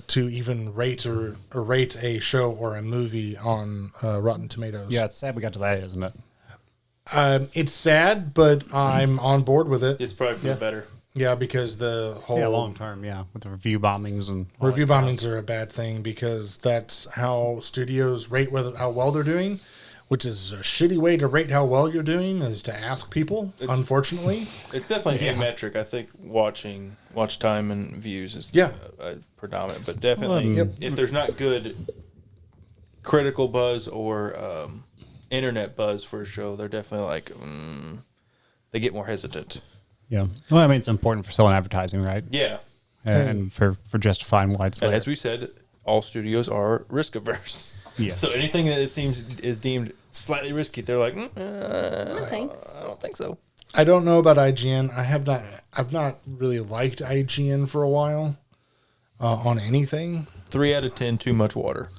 To even rate or rate a show or a movie on Rotten Tomatoes. Yeah, it's sad we got to that, isn't it? It's sad, but I'm on board with it. It's probably for the better. Yeah, because the whole long term, with the review bombings and review bombings are a bad thing, because that's how studios rate how well they're doing, which is a shitty way to rate how well you're doing, is to ask people. Unfortunately, it's definitely a metric. I think watch time and views is predominant, but definitely if there's not good critical buzz or internet buzz for a show, they're definitely like they get more hesitant. Yeah, well, I mean, it's important for selling advertising, right? Yeah, and for justifying why it's and there. as we said, all studios are risk averse. Yes. So anything that is deemed slightly risky, they're like, No thanks. I don't think so. I don't know about IGN. I've not really liked IGN for a while on anything. 3 out of 10, too much water.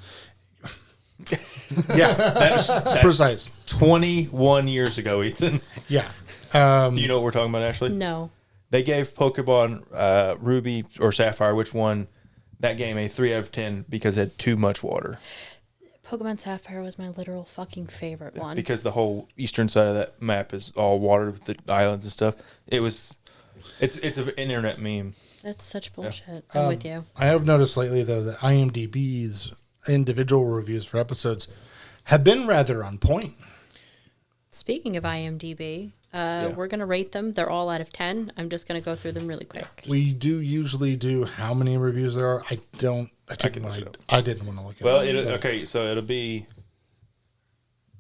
Yeah, That's precise. 21 years ago, Ethan. Yeah. Do you know what we're talking about, Ashley? No. They gave Pokemon Ruby or Sapphire, which one, that game a 3 out of 10 because it had too much water. Pokemon Sapphire was my literal fucking favorite one. Because the whole eastern side of that map is all water with the islands and stuff. It's an internet meme. That's such bullshit. I'm with you. I have noticed lately, though, that IMDb's individual reviews for episodes have been rather on point. Speaking of IMDb, we're going to rate them. They're all out of 10. I'm just going to go through them really quick. We do usually do how many reviews there are. I didn't want to look at it. So it'll be,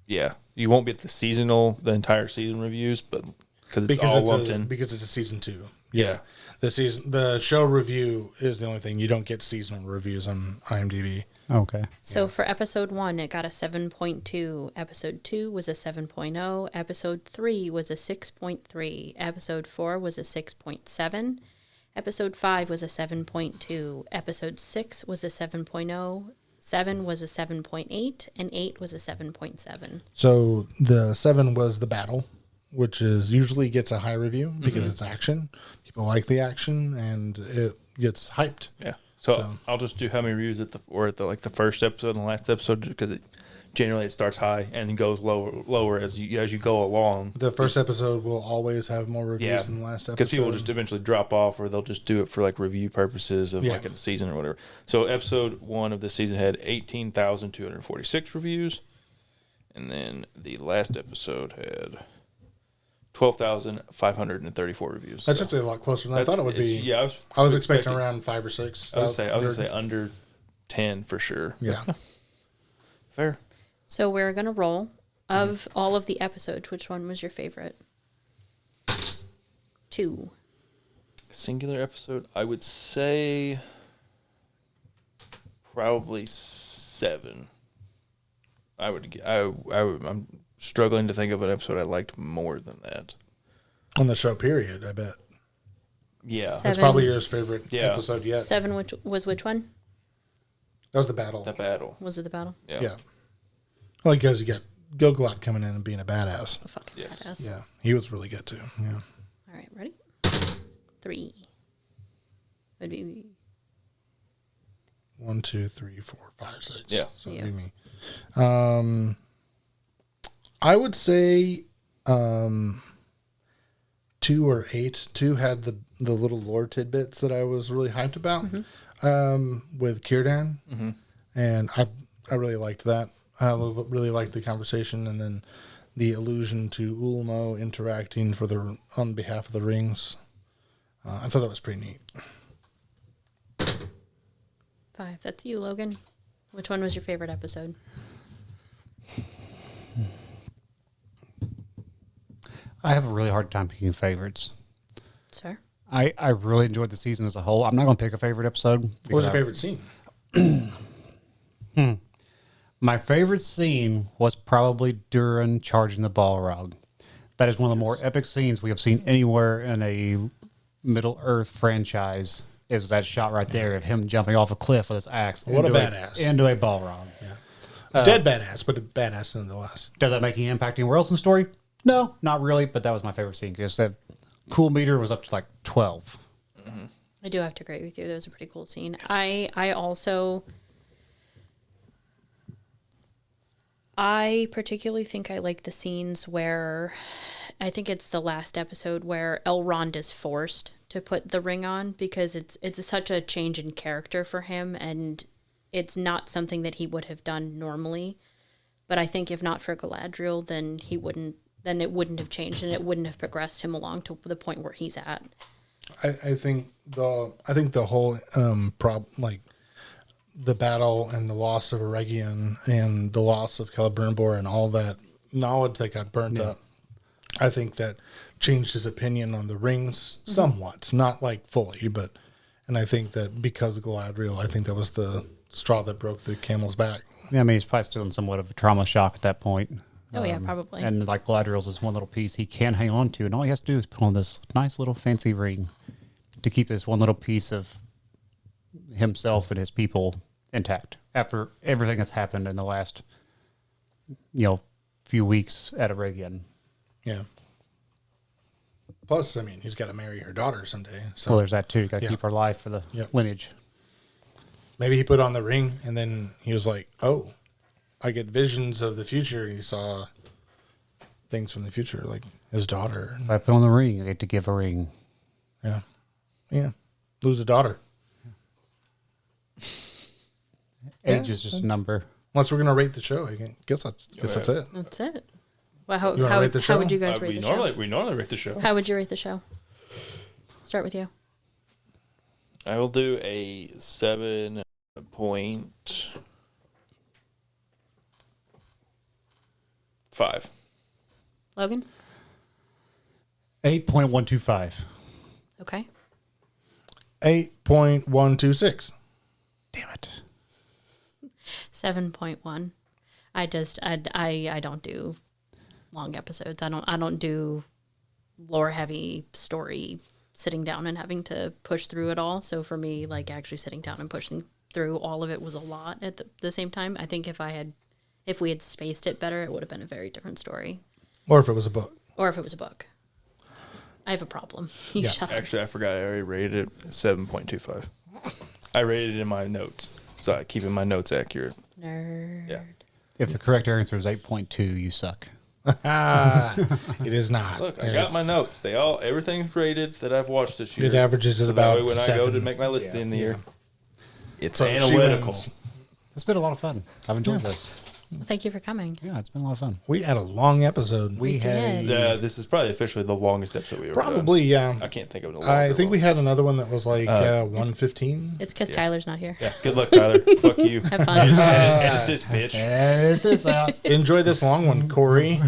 you won't get the entire season reviews, but because it's all lumped in. Because it's a season 2. Yeah. The show review is the only thing. You don't get seasonal reviews on IMDb. Okay. So for episode 1, it got a 7.2. Episode 2 was a 7.0. Episode 3 was a 6.3. Episode 4 was a 6.7. Episode 5 was a 7.2. Episode 6 was a 7.0. 7 was a 7.8. And 8 was a 7.7. So the 7 was the battle, which is usually gets a high review because it's action. People like the action, and it gets hyped. Yeah. So I'll just do how many reviews at the first episode and the last episode, because generally it starts high and goes lower as you go along. The first episode will always have more reviews than the last episode. Because people just eventually drop off, or they'll just do it for like review purposes of like a season or whatever. So episode 1 of the season had 18,246 reviews, and then the last episode had 12,534 reviews. That's actually a lot closer than I thought it would be. Yeah, I was expecting around 5 or 6. I was gonna say under 10 for sure. Yeah. Fair. So we're going to roll. Of all of the episodes, which one was your favorite? 2. Singular episode, I would say probably 7. I'm struggling to think of an episode I liked more than that. On the show, period, I bet. Yeah. 7. That's probably your favorite episode yet. 7, which one? That was the battle. The battle. Was it the battle? Yeah. Well, because you got Gilgalad coming in and being a badass. A fucking badass. Yeah, he was really good too. Yeah. All right, ready? 3. Would be 1, 2, 3, 4, 5, 6. Yeah. So it'd be me. I would say 2 or 8. 2 had the little lore tidbits that I was really hyped about with Círdan, and I really liked that. I really liked the conversation, and then the allusion to Ulmo interacting on behalf of the rings. I thought that was pretty neat. 5. That's you, Logan. Which one was your favorite episode? I have a really hard time picking favorites. Sir? I really enjoyed the season as a whole. I'm not going to pick a favorite episode. What was your favorite scene? My favorite scene was probably Durin charging the Balrog. That is one of the more epic scenes we have seen anywhere in a Middle Earth franchise. Is that shot right there of him jumping off a cliff with his axe. What a badass. Into a Balrog. Yeah. Dead badass, but a badass nonetheless. Does that make any impact anywhere else in the story? No, not really, but that was my favorite scene because that cool meter was up to like 12. I do have to agree with you. That was a pretty cool scene. I also... I particularly think I like the scenes where... I think it's the last episode where Elrond is forced to put the ring on because it's such a change in character for him, and it's not something that he would have done normally. But I think if not for Galadriel, then it wouldn't have changed, and it wouldn't have progressed him along to the point where he's at. I think the whole like the battle and the loss of Eregion and the loss of Celebrimbor and all that knowledge that got burnt up, I think that changed his opinion on the rings somewhat, not like fully, and I think that because of Galadriel, I think that was the straw that broke the camel's back. Yeah, I mean, he's probably still in somewhat of a trauma shock at that point. Oh, yeah, probably. And like Galadriel's is one little piece he can hang on to, and all he has to do is put on this nice little fancy ring to keep this one little piece of himself and his people intact after everything that's happened in the last, few weeks at Eregion. Yeah. Plus, I mean, he's got to marry her daughter someday. So Well, there's that too. Got to keep her alive for the lineage. maybe he put on the ring, and then he was like, "Oh, I get visions of the future." He saw things from the future, like his daughter. If I put on the ring, I get to give a ring. Yeah. Lose a daughter. Age is just a number. Unless we're gonna rate the show, I guess that's it. That's it. Well, how rate the show? would you guys rate the show? We normally rate the show. How would you rate the show? Start with you. I will do a 7.5. Logan? 8.125. Okay. 8.126. Damn it. 7.1. I don't do long episodes. I don't do lore heavy story sitting down and having to push through it all. So for me, like actually sitting down and pushing through all of it was a lot at the same time. I think if we had spaced it better, it would have been a very different story. Or if it was a book. I have a problem. Actually, I forgot. I already rated it 7.25. I rated it in my notes, so I keep my notes accurate. Nerd. Yeah. If the correct answer is 8.2, you suck. It is not. Look, I got my notes. Everything's rated that I've watched this year. It averages at about when 7. I go to make my list in the year, it's So she analytical. wins. It's been a lot of fun. I've enjoyed this. Thank you for coming. Yeah, it's been a lot of fun. We had a long episode. We did. This is probably officially the longest episode we ever Probably, done. yeah. I can't think of it. I think we had another one that was like 115. It's because Tyler's not here. Yeah. Good luck, Tyler. Fuck you. Have fun. Edit this bitch. Edit this out. Enjoy this long one, Corey.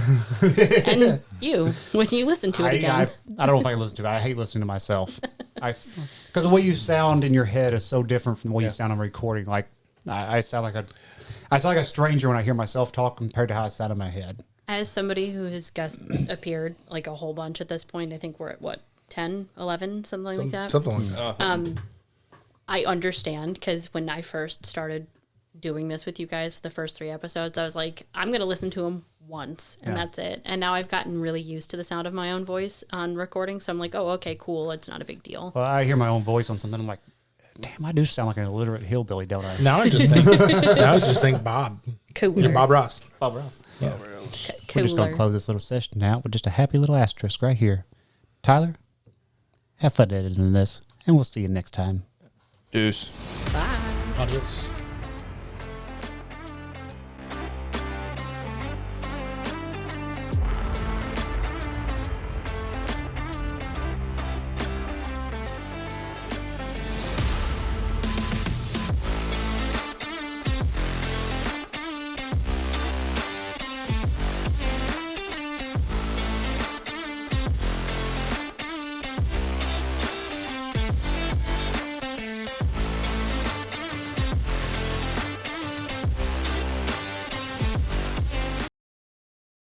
And you, when you listen to it again. I don't know if I can listen to it. I hate listening to myself. Because the way you sound in your head is so different from the way you sound on recording. Like, I sound like a stranger when I hear myself talk compared to how I sound in my head. As somebody who has guest appeared like a whole bunch at this point, I think we're at 10, 11, something like that. Something like that. I understand because when I first started doing this with you guys, the first 3 episodes, I was like, I'm going to listen to them once and that's it. And now I've gotten really used to the sound of my own voice on recording. So I'm like, oh, okay, cool. It's not a big deal. Well, I hear my own voice on something. I'm like, damn, I do sound like an illiterate hillbilly, don't I? Now I just think Cooler. Yeah, Bob Ross. Bob Ross. Yeah. We're just going to close this little session out with just a happy little asterisk right here. Tyler, have fun editing this, and we'll see you next time. Deuce. Bye. Adios.